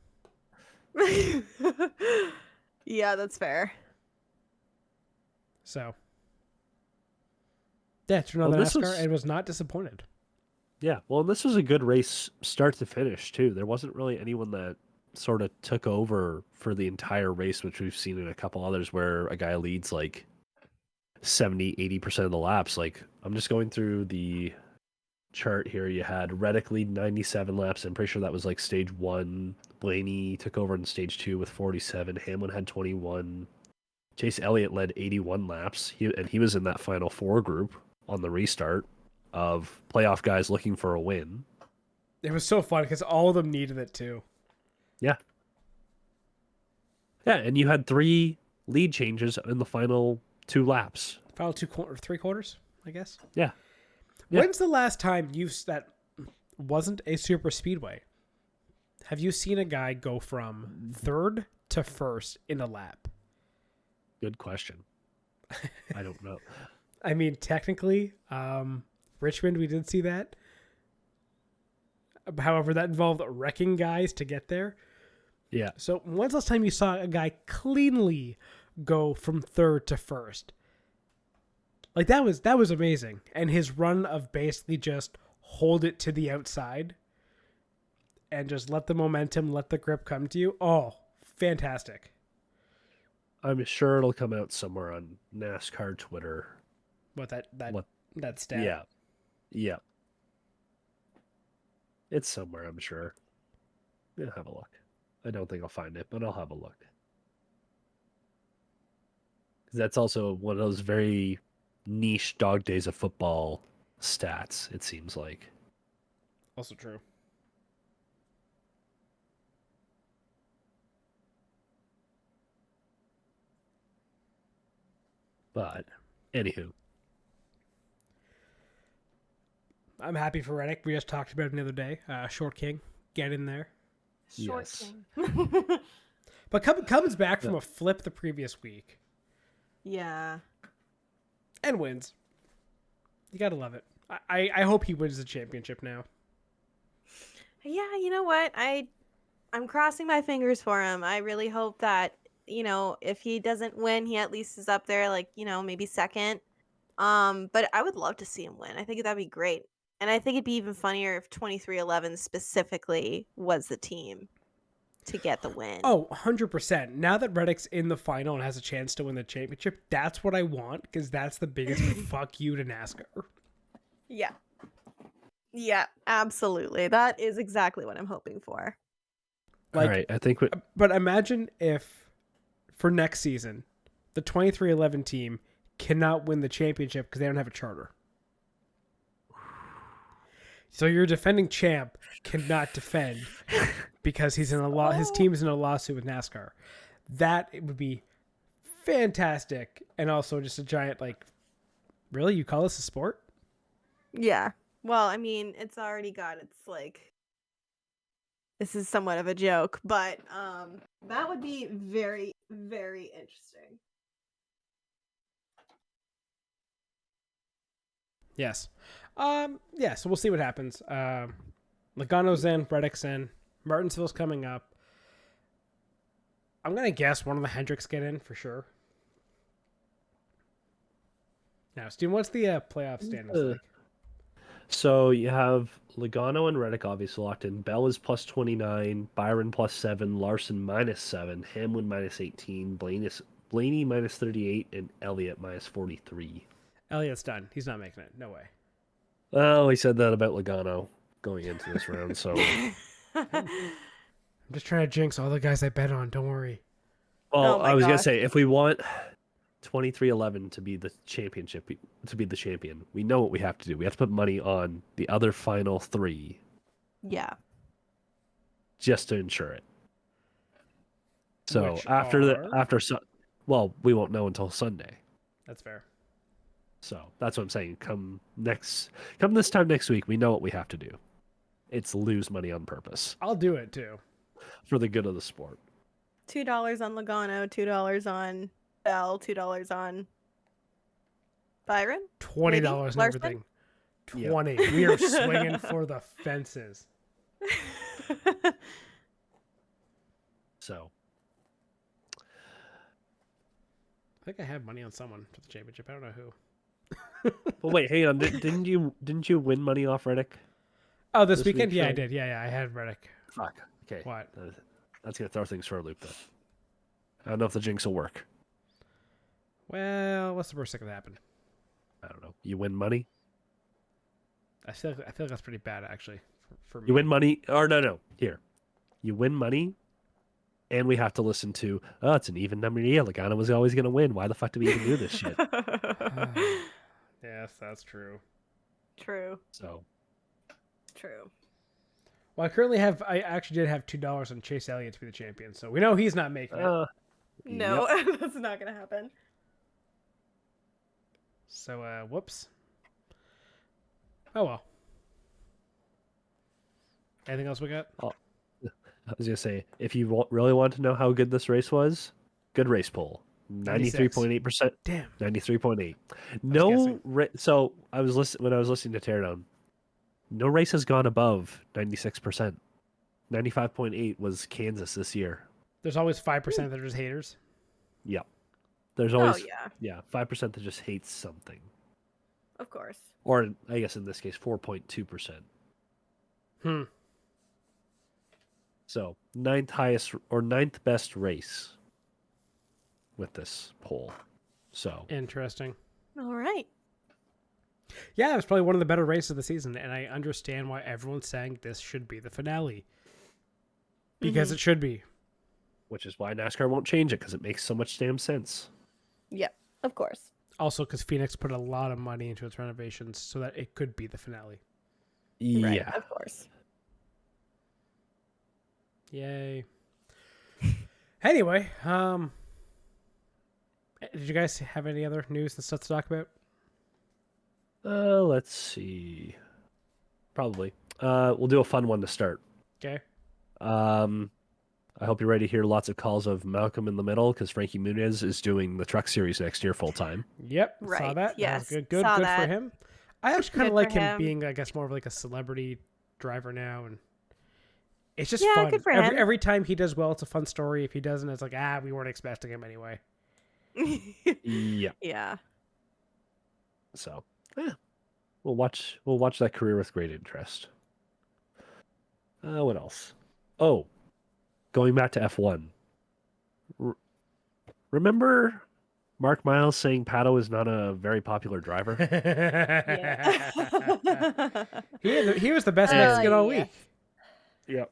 Yeah, that's fair. So, yeah, turned on Well, the this NASCAR was- and was not disappointed. Yeah, well, this was a good race start to finish, too. There wasn't really anyone that sort of took over for the entire race, which we've seen in a couple others where a guy leads like 70, 80% of the laps. Like, I'm just going through the chart here. You had Reddick lead 97 laps. I'm pretty sure that was like stage 1. Blaney took over in stage 2 with 47. Hamlin had 21. Chase Elliott led 81 laps. He was in that final 4 group on the restart of playoff guys looking for a win. It was so fun because all of them needed it too. Yeah, and you had 3 lead changes in the final 2 laps. Final 3 quarters, I guess. Yeah. Yeah. When's the last time that wasn't a super speedway? Have you seen a guy go from third to first in a lap? Good question. I don't know. I mean, technically, Richmond, we did see that. However, that involved wrecking guys to get there. Yeah. So when's the last time you saw a guy cleanly go from third to first? Like that was amazing. And his run of basically just hold it to the outside and just let the momentum, let the grip come to you. Oh, fantastic. I'm sure it'll come out somewhere on NASCAR Twitter. What What? that stat? Yeah. Yeah. It's somewhere, I'm sure. I'll have a look. I don't think I'll find it, but I'll have a look. 'Cause that's also one of those very niche dog days of football stats, it seems like. Also true. But, anywho. I'm happy for Reddick. We just talked about him the other day. Short King, get in there. Short Yes. king. But comes back from a flip the previous week Yeah. and wins. You gotta love it. I hope he wins the championship now. Yeah, you know what? I'm crossing my fingers for him. I really hope that, if he doesn't win, he at least is up there, like, maybe second. But I would love to see him win. I think that'd be great. And I think it'd be even funnier if 2311 specifically was the team to get the win. Oh, 100%. Now that Reddick's in the final and has a chance to win the championship, that's what I want because that's the biggest fuck you to NASCAR. Yeah. Yeah, absolutely. That is exactly what I'm hoping for. Like, All right, I think But imagine if for next season, the 2311 team cannot win the championship because they don't have a charter. So your defending champ cannot defend because he's in his team is in a lawsuit with NASCAR. That it would be fantastic, and also just a giant really, you call this a sport? Yeah. Well, I mean, it's already got its this is somewhat of a joke, but that would be very, very interesting. Yes. Yeah, so we'll see what happens. Logano's in, Reddick's in, Martinsville's coming up. I'm gonna guess one of the Hendricks get in for sure. Now, Steven, what's the playoff standings like? So you have Logano and Reddick obviously locked in. Bell is plus 29, Byron plus 7, Larson minus 7, Hamlin minus 18, Blaney minus 38, and Elliott minus 43. Elliott's done. He's not making it. No way. Well, he said that about Logano going into this round, so... I'm just trying to jinx all the guys I bet on. Don't worry. Well, Oh my I was going to gosh. say, if we want 2311 to be the championship, to be the champion, we know what we have to do. We have to put money on the other final 3 Yeah. just to ensure it. So Which well, we won't know until Sunday. That's fair. So that's what I'm saying. Come this time next week, we know what we have to do. It's lose money on purpose I'll do it too. for the good of the sport. $2 on Logano, $2 on Bell, $2 on Byron. $20 and Larson? everything. Yeah. 20. We are swinging for the fences. So I think I have money on someone for the championship. I don't know who. well, wait, hang on. Didn't you win money off Reddick? Oh, this This weekend? week, Yeah, I Sean? did. Yeah, I had Reddick. Fuck. Okay. What? That's gonna throw things for a loop then. I don't know if the jinx will work. Well, what's the worst that could happen? I don't know. You win money. I feel like that's pretty bad actually for me. You win money, or no. Here, you win money, and we have to listen to. Oh, it's an even number year. Logano was always gonna win. Why the fuck do we even do this shit? Yes, that's true. True. So True. Well, I actually did have $2 on Chase Elliott to be the champion, so we know he's not making it. No, that's not gonna happen. So, whoops. Oh well. Anything else we got? I was gonna say, if you really want to know how good this race was, good race poll. 93.8%. Damn. 93.8. guessing. So I was when I was listening to Teardown, no race has gone above 96%. 95.8 was Kansas this year. There's always 5% that are just haters. Yep. There's Oh always yeah, 5% that just hates something. of course. Or I guess in this case 4.2%. So, ninth best race with this poll. So, Interesting. All right. Yeah, it was probably one of the better races of the season, and I understand why everyone's saying this should be the finale. Because it should be. which is why NASCAR won't change it because it makes so much damn sense. Yep, of course. Also, because Phoenix put a lot of money into its renovations so that it could be the finale. Yeah. Right, of course. Yay. Anyway, did you guys have any other news and stuff to talk about? Let's see. Probably. We'll do a fun one to start. Okay. I hope you're ready to hear lots of calls of Malcolm in the Middle because Frankie Muniz is doing the Truck Series next year full time. Yep. Saw Right, that. yes, That was good saw for that. him. I actually kind Good of like for him him. being, I guess, more of like a celebrity driver now, and it's just Yeah, fun. good for him. Every time he does well, it's a fun story. If he doesn't, it's like, we weren't expecting him anyway. Yeah. Yeah. So, we'll watch that career with great interest. What else? Oh, going back to F1. Remember Mark Miles saying Pato is not a very popular driver? He was the best Mexican all yes. week. Yep.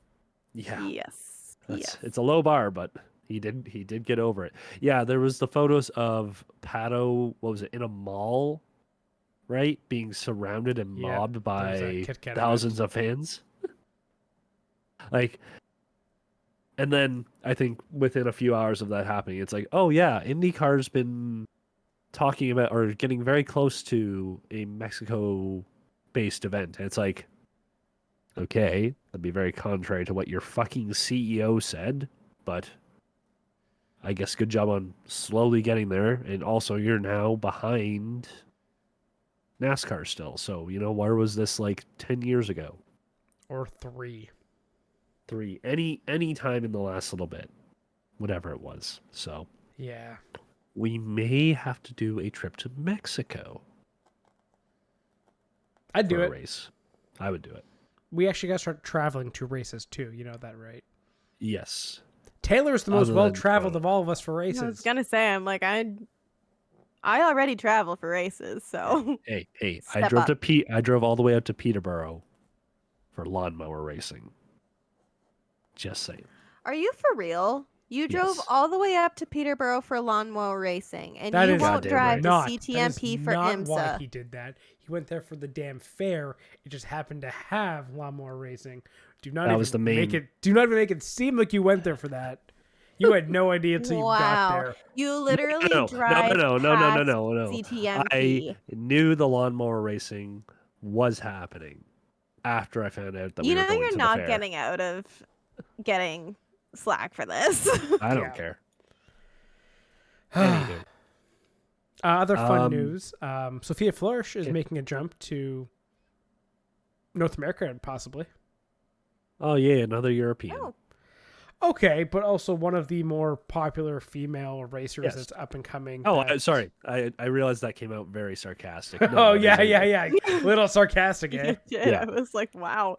Yeah. Yes. It's a low bar, but he did get over it. Yeah, there was the photos of Pato, what was it, in a mall, right? Being surrounded and Yep, mobbed there was by a Kit Kat thousands of fans. Like, and then I think within a few hours of that happening, it's like, oh yeah, IndyCar's been talking about or getting very close to a Mexico-based event. And it's like, okay, that'd be very contrary to what your fucking CEO said, but I guess good job on slowly getting there. And also, you're now behind NASCAR still. So, where was this like 10 years ago? Or 3. Any time in the last little bit, whatever it was. So, Yeah. we may have to do a trip to Mexico I'd do for a it. race. I would do it. We actually got to start traveling to races too. You know that, right? Yes. Taylor's the most Other than well-traveled Toronto. of all of us for I races. was gonna say, I'm like, I already travel for races, so Hey, I Step drove up. I drove all the way out to Peterborough for lawnmower racing. Just saying. Are you for real? You drove Yes. all the way up to Peterborough for lawnmower racing, and That you is won't goddamn drive right. to That CTMP is for not why IMSA. he did that. He went there for the damn fair. It just happened to have lawnmower racing. Do not That even was the make main- it. Do not even make it seem like you went there for that. You had no idea until you got Wow, there. you literally No. drive No. past I CTMP. knew the lawnmower racing was happening after I found out that we You were know going you're to not the fair. getting out of getting slack for this. I don't Yeah. care. Other fun Um, news. Sophia Flourish is making a jump to North America, possibly. Oh yeah, another European. Oh. Okay, but also one of the more popular female racers Yes. that's up and coming. Oh, that- sorry. I realized that came out very sarcastic. Oh, it yeah, is a- yeah. Little sarcastic, eh? Yeah. I was like, wow.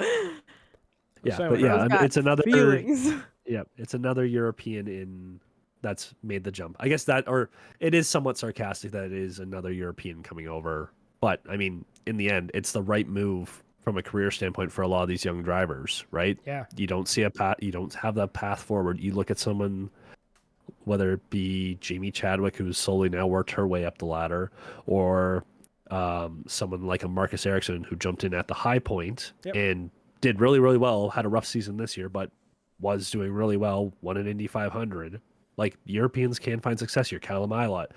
Yeah, So but yeah, Girl's got it's another. feelings. Yeah, it's another European that's made the jump. I guess it is somewhat sarcastic that it is another European coming over. But I mean, in the end, it's the right move from a career standpoint for a lot of these young drivers, right? Yeah. You don't see a path. You don't have that path forward. You look at someone, whether it be Jamie Chadwick, who's slowly now worked her way up the ladder, or someone like a Marcus Ericsson who jumped in at the high point Yep. and did really, really well. Had a rough season this year, but was doing really well. Won an Indy 500. Like, Europeans can find success here. Callum Ilott.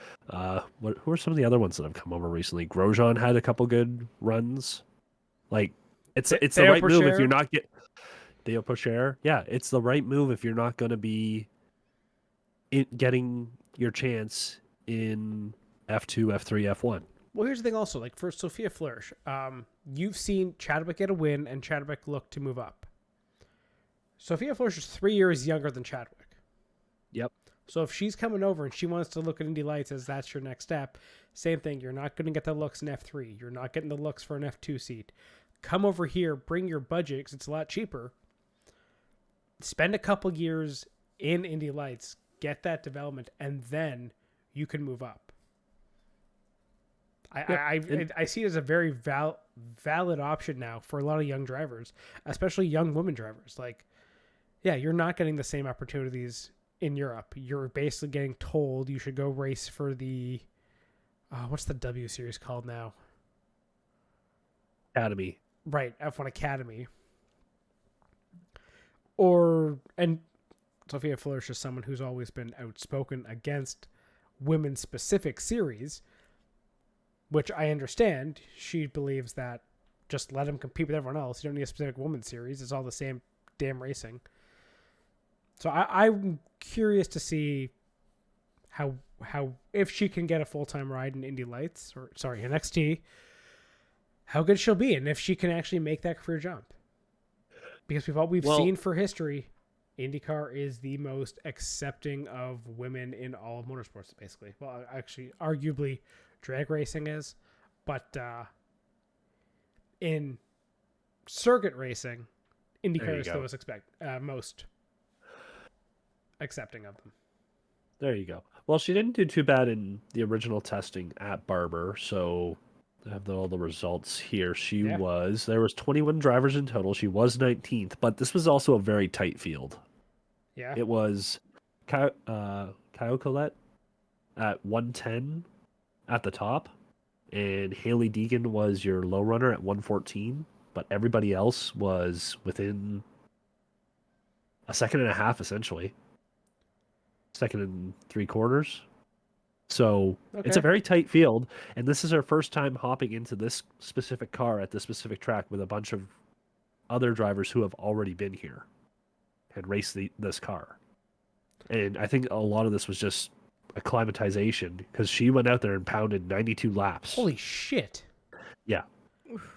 Who are some of the other ones that have come over recently? Grosjean had a couple good runs. Like, it's the Theo right move if Pourchaire? you're not Theo Pourchaire. Yeah, it's the right move if you're not going to be getting your chance in F2, F3, F1. Well, here's the thing also, like for Sophia Flörsch, you've seen Chadwick get a win and Chadwick look to move up. Sophia Flörsch is 3 years younger than Chadwick. Yep. So if she's coming over and she wants to look at Indy Lights as that's your next step, same thing. You're not going to get the looks in F3. You're not getting the looks for an F2 seat. Come over here, bring your budget because it's a lot cheaper. Spend a couple years in Indy Lights, get that development, and then you can move up. I see it as a very valid option now for a lot of young drivers, especially young women drivers. Like, yeah, you're not getting the same opportunities in Europe. You're basically getting told you should go race for the, what's the W series called now? Academy. Right, F1 Academy. And Sophia Flörsch is someone who's always been outspoken against women-specific series, which I understand. She believes that just let them compete with everyone else. You don't need a specific women's series. It's all the same damn racing. So I'm curious to see how if she can get a full-time ride in Indy Lights, or sorry, in XT, how good she'll be, and if she can actually make that career jump. Because we've seen for history, IndyCar is the most accepting of women in all of motorsports, basically. Well, actually, arguably, drag racing is, but in circuit racing, IndyCar is the most accepting of them. There you go. Well, she didn't do too bad in the original testing at Barber, so I have all the results here. There was 21 drivers in total. She was 19th, but this was also a very tight field. Yeah. It was Kyle Collette at 110 at the top, and Haley Deegan was your low runner at 114, but everybody else was within a second and a half, essentially. Second and 3/4. So It's a very tight field, and this is her first time hopping into this specific car at this specific track with a bunch of other drivers who have already been here and raced this car. And I think a lot of this was just acclimatization, because she went out there and pounded 92 laps. Holy shit! Yeah,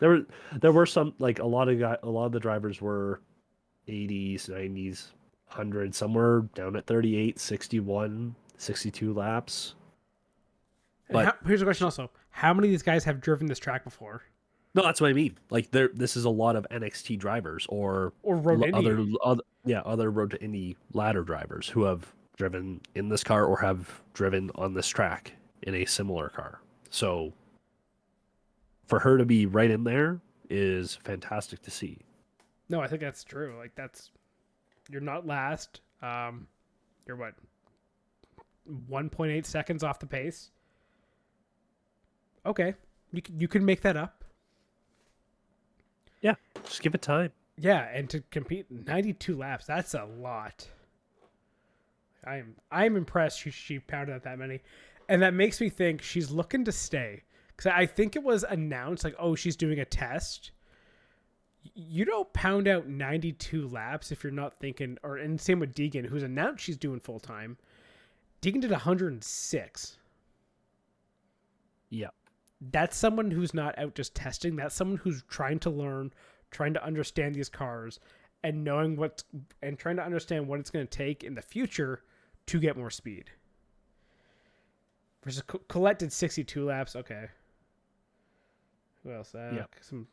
there were some, like, a lot of the drivers were 80s, 90s, 100. Some were down at 38, 61, 62 laps. But here's a question also. How many of these guys have driven this track before? No, that's what I mean. Like, this is a lot of NXT drivers or Road to Indy. other Road to Indy ladder drivers who have driven in this car or have driven on this track in a similar car. So for her to be right in there is fantastic to see. No, I think that's true. Like, you're not last. You're what? 1.8 seconds off the pace. Okay, you can make that up. Yeah, just give it time. Yeah, and to compete 92 laps, that's a lot. I'm impressed she pounded out that many, and that makes me think she's looking to stay, because I think it was announced like, oh, she's doing a test. You don't pound out 92 laps if you're not thinking, and same with Deegan, who's announced she's doing full time. Deegan did 106. Yeah. That's someone who's not out just testing. That's someone who's trying to learn, trying to understand these cars, and trying to understand what it's going to take in the future to get more speed. Versus Colette did 62 laps. Okay. Who else? Some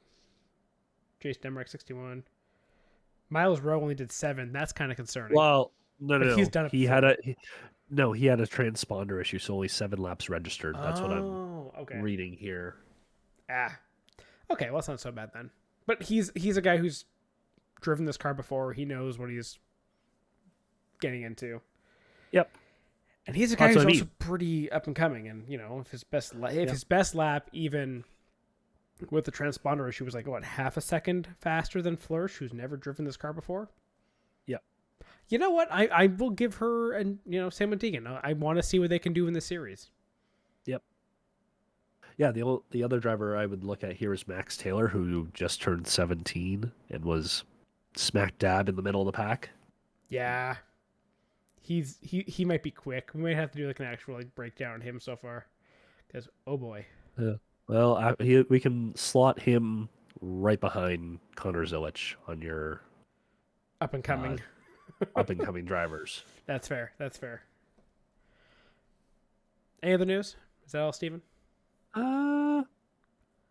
Jace Demrick 61. Miles Rowe only did 7. That's kind of concerning. Well, no. He's done it he had a transponder issue, so only 7 laps registered. That's what I'm reading here. Okay, well, that's not so bad then. But he's a guy who's driven this car before. He knows what he's getting into. Yep. And he's a guy who's also pretty up and coming. And if his best lap, even with the transponder issue, was like what, half a second faster than Flörsch, who's never driven this car before. Yep. You know what? I will give her, and same with Deegan. I want to see what they can do in the series. Yep. Yeah, the other driver I would look at here is Max Taylor, who just turned 17 and was smack dab in the middle of the pack. Yeah. he might be quick. We might have to do like an actual like breakdown on him so far, because oh boy. Yeah. Well, we can slot him right behind Connor Zilic on your Up and coming. up and coming drivers. That's fair. That's fair. Any other news? Is that all, Steven?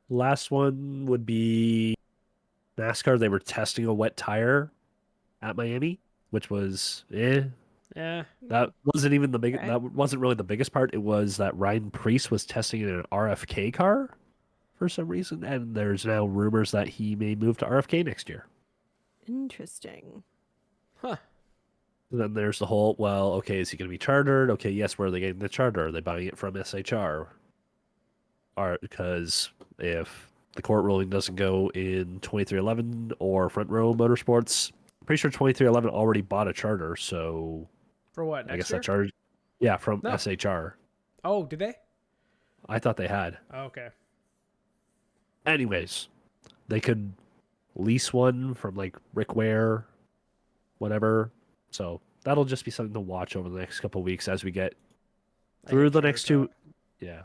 Last one would be NASCAR. They were testing a wet tire at Miami, which was Yeah. That wasn't even the big. Okay. That wasn't really the biggest part. It was that Ryan Preece was testing in an RFK car for some reason, and there's now rumors that he may move to RFK next year. Interesting. Huh. And then there's the whole, well, okay, is he going to be chartered? Okay, yes, where are they getting the charter? Are they buying it from SHR? Because if the court ruling doesn't go in 2311 or Front Row Motorsports, I'm pretty sure 2311 already bought a charter, so For what? I Next guess year? that charter, yeah, from No. SHR. Oh, did they? I thought they had. Oh, okay. Anyways, they could lease one from like Rick Ware, whatever. So that'll just be something to watch over the next couple of weeks as we get through the next two. Yeah,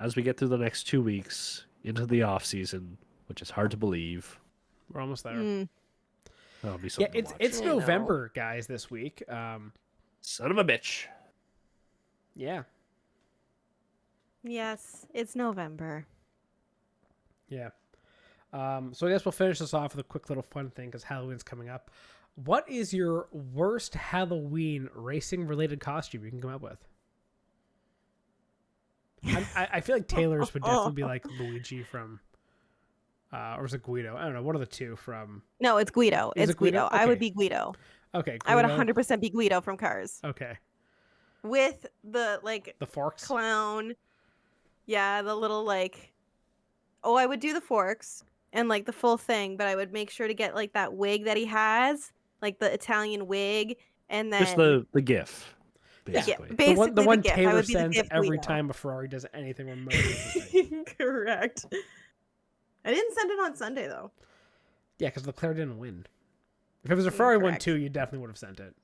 as we get through the next 2 weeks into the off season, which is hard to believe. We're almost there. Mm. That'll be Yeah, something to it's watch. it's I know. November, guys, this week. Son of a bitch. Yeah. Yes, it's November. Yeah. So I guess we'll finish this off with a quick little fun thing because Halloween's coming up. What is your worst Halloween racing related costume you can come up with? I feel like Taylor's would definitely be like Luigi from, or was it Guido? I don't know. One of the two from. No, it's Guido. Is It's it Guido? Guido. I would Okay. be Guido. Okay. I would Guido. 100% be Guido from Cars Okay. with the like The forks. clown. Yeah, the little like. Oh, I would do the forks and like the full thing, but I would make sure to get like that wig that he has, like the Italian wig, and then Just the GIF, Yeah, basically. The basically one, the one gift. I Taylor would be the sends gift every Guido. time a Ferrari does anything remotely. Correct. I didn't send it on Sunday though. Yeah, because Leclerc didn't win. If it was a Ferrari won Correct. too, you definitely would have sent it.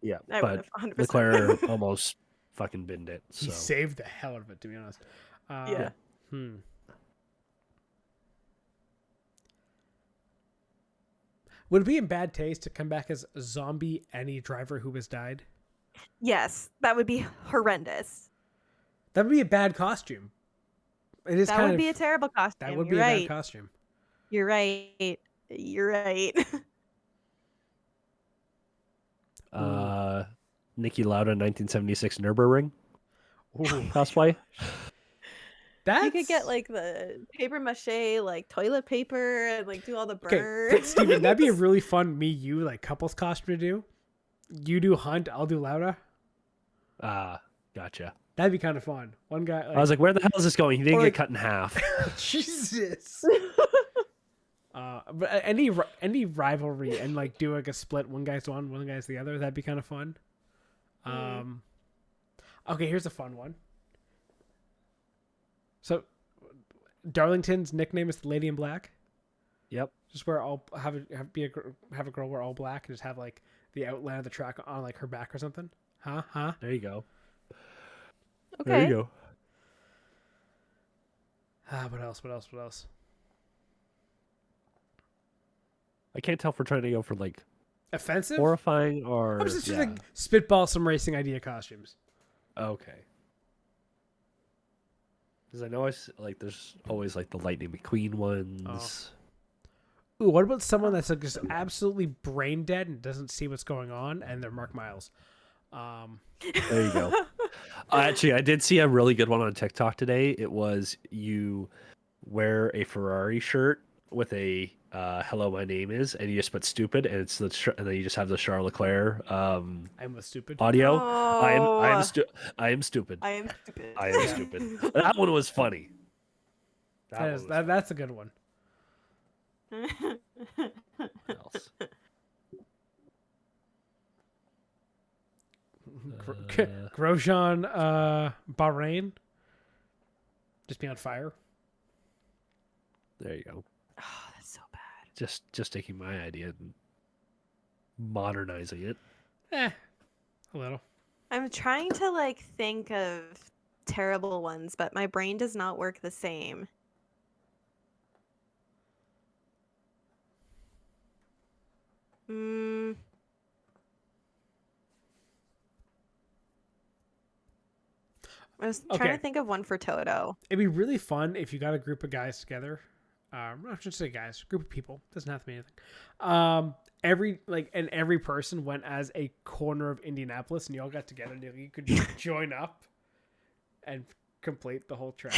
Yeah, I would but have 100%. Leclerc almost fucking binned it. He So saved the hell out of it, to be honest. Yeah. Would it be in bad taste to come back as a zombie any driver who has died? Yes, that would be horrendous. That would be a bad costume. It is That kind would of be a terrible costume. that would You're be a right. bad costume. You're right. You're right. Niki Lauda 1976 Nürburgring Ooh, cosplay. that's You could get like the paper mache, like toilet paper, and like do all the okay, burns. Steven, that'd be a really fun you like couples costume to do. You do Hunt, I'll do Lauda. Gotcha. That'd be kind of fun. One guy. I was like, where the hell is this going? He didn't Or- get cut in half. Jesus. But any rivalry and like do like a split. One guy's one guy's the other. That'd be kind of fun. Okay, here's a fun one. So, Darlington's nickname is the Lady in Black. Yep. Just wear all have a girl wear all black and just have like the outline of the track on like her back or something. Huh? There you go. Okay. There you go. What else? I can't tell if we're trying to go for like Offensive? horrifying or I'm just yeah. like spitball some racing idea costumes. Okay. Because I know like there's always like the Lightning McQueen ones. Ooh, what about someone that's like just absolutely brain dead and doesn't see what's going on, and they're Mark Miles? There you go. Actually, I did see a really good one on TikTok today. It was you wear a Ferrari shirt with a "Hello, my name is," and you just put "stupid," and it's and then you just have the Charles Leclerc I'm with stupid. audio. Oh, I am stupid. I am stupid. I am stupid. That one was funny. That's a good one. What else? Grosjean, Bahrain. Just be on fire. There you go. Oh, that's so bad. Just taking my idea and modernizing it. A little. I'm trying to like think of terrible ones, but my brain does not work the same. Mm, I was trying Okay. to think of one for Toto. It'd be really fun if you got a group of guys together. Not just say guys, group of people. Doesn't have to be anything. Every person went as a corner of Indianapolis, and you all got together, and you could just join up and complete the whole track.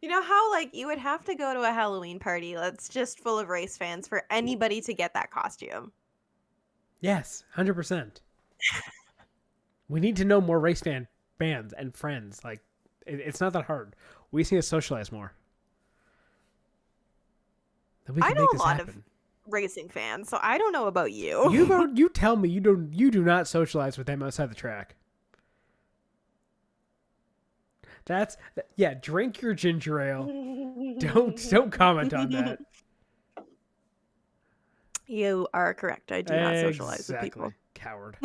You know how like you would have to go to a Halloween party that's just full of race fans for anybody to get that costume. Yes, 100%. We need to know more race bands and friends. Like, it's not that hard. We just need to socialize more. Then we I can know make a this lot of happen. racing fans, so I don't know about you. You tell me you do not socialize with them outside the track. Drink your ginger ale. Don't comment on that. You are correct. I do not socialize with people. Coward.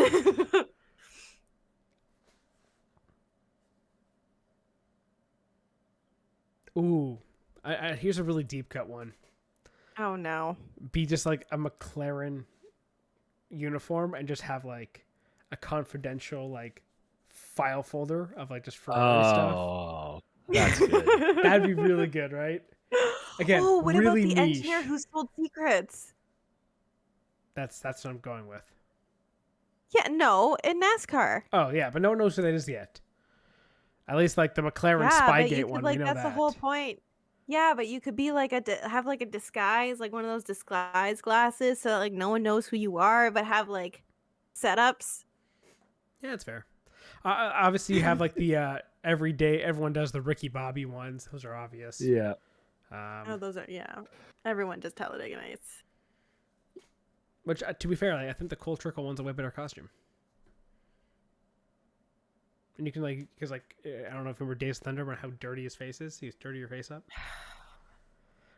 Ooh, here's a really deep cut one. Oh no. Be just like a McLaren uniform and just have like a confidential like file folder of like just Ferrari stuff. Oh, that's good. That'd be really good, right? Again, Oh, what really about the niche. engineer who sold secrets? That's what I'm going with. Yeah, no, in NASCAR. Oh yeah, but no one knows who that is yet. At least like the McLaren Yeah, but you Spygate could, one, like we know that's that. the whole point. Yeah, but you could be like have like a disguise, like one of those disguise glasses, so like no one knows who you are, but have like setups. Yeah, that's fair. Obviously, you have like the every day everyone does the Ricky Bobby ones. Those are obvious. Yeah. Oh, those are everyone does Talladega Nights. Which, to be fair, like, I think the Cole Trickle one's a way better costume. And you can like, because like, I don't know if you remember Days of Thunder, but how dirty his face is. He's dirty your face up.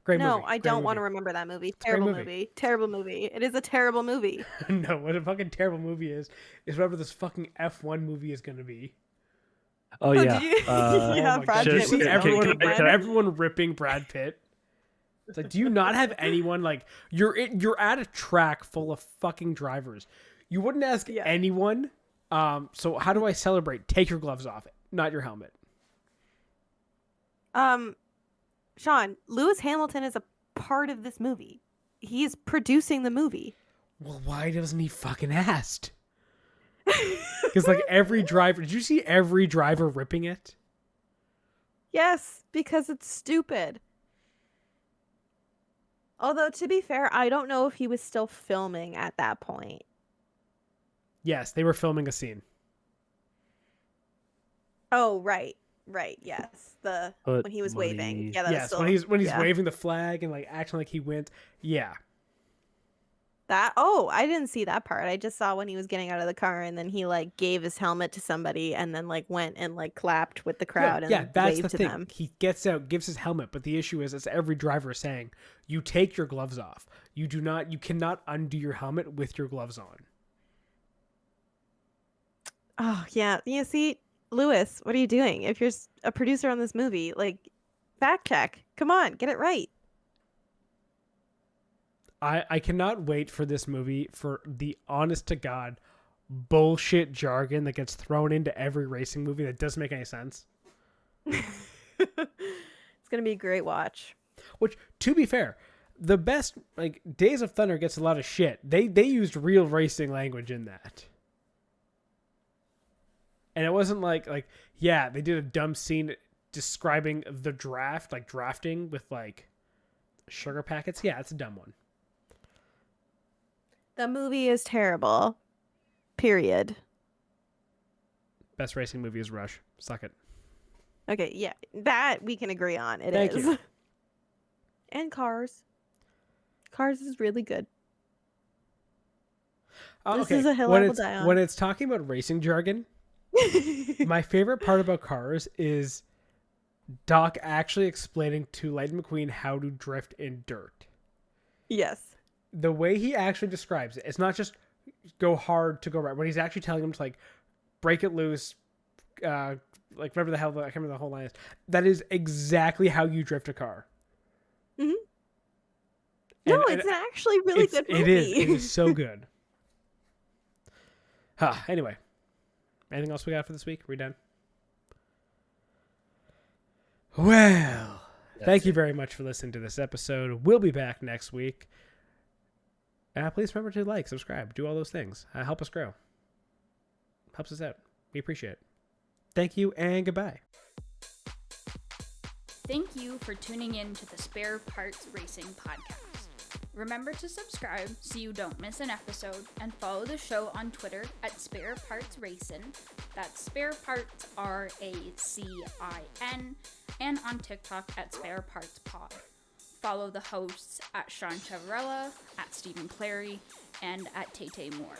Great movie. No, I don't want to remember that movie. Terrible movie. Terrible movie. It is a terrible movie. No, what a fucking terrible movie is whatever this fucking F1 movie is going to be. Oh yeah. Did you? Yeah, Oh my Brad God. Did you Pitt see was everyone ripping Brad Pitt? It's like, do you not have anyone like you're at a track full of fucking drivers? You wouldn't ask anyone. So how do I celebrate? Take your gloves off, not your helmet. Sean, Lewis Hamilton is a part of this movie. He's producing the movie. Well, why doesn't he fucking asked? Because like every driver, did you see every driver ripping it? Yes, because it's stupid. Although, to be fair, I don't know if he was still filming at that point. Yes, they were filming a scene. Oh, right, yes. When he was money. waving. Yeah, that was Yes, still, when he's yeah. waving the flag and like acting like he wins. Yeah. I didn't see that part. I just saw when he was getting out of the car and then he like gave his helmet to somebody and then like went and like clapped with the crowd and that's waved the to thing. them. He gets out, gives his helmet, but the issue is, every driver is saying, you take your gloves off. You cannot undo your helmet with your gloves on. Oh, yeah. You see, Lewis, what are you doing? If you're a producer on this movie, like, fact check. Come on, get it right. I cannot wait for this movie for the honest to God bullshit jargon that gets thrown into every racing movie that doesn't make any sense. It's going to be a great watch. Which, to be fair, the best, like, Days of Thunder gets a lot of shit. They used real racing language in that. And it wasn't like, they did a dumb scene describing the draft, like drafting with, like, sugar packets. Yeah, it's a dumb one. The movie is terrible. Period. Best racing movie is Rush. Suck it. Okay, yeah. That we can agree on. It is. Thank you. And Cars. Cars is really good. This is a hill I will die on. When it's talking about racing jargon, my favorite part about Cars is Doc actually explaining to Lightning McQueen how to drift in dirt. Yes. The way he actually describes it, it's not just go hard to go right. When he's actually telling him to like break it loose, like whatever the hell, I can't remember the whole line is. That is exactly how you drift a car. Mm-hmm. No, it's actually really good movie. It is so good. Anyway, anything else we got for this week? We done? Well, thank you very much for listening to this episode. We'll be back next week. Please remember to like, subscribe, do all those things. Help us grow. Helps us out. We appreciate it. Thank you and goodbye. Thank you for tuning in to the Spare Parts Racing podcast. Remember to subscribe so you don't miss an episode, and follow the show on Twitter at Spare Parts Racing. That's Spare Parts RACIN, and on TikTok at Spare Parts Pod. Follow the hosts at Sean Chavarella, at Stephen Clary, and at Tay Moore.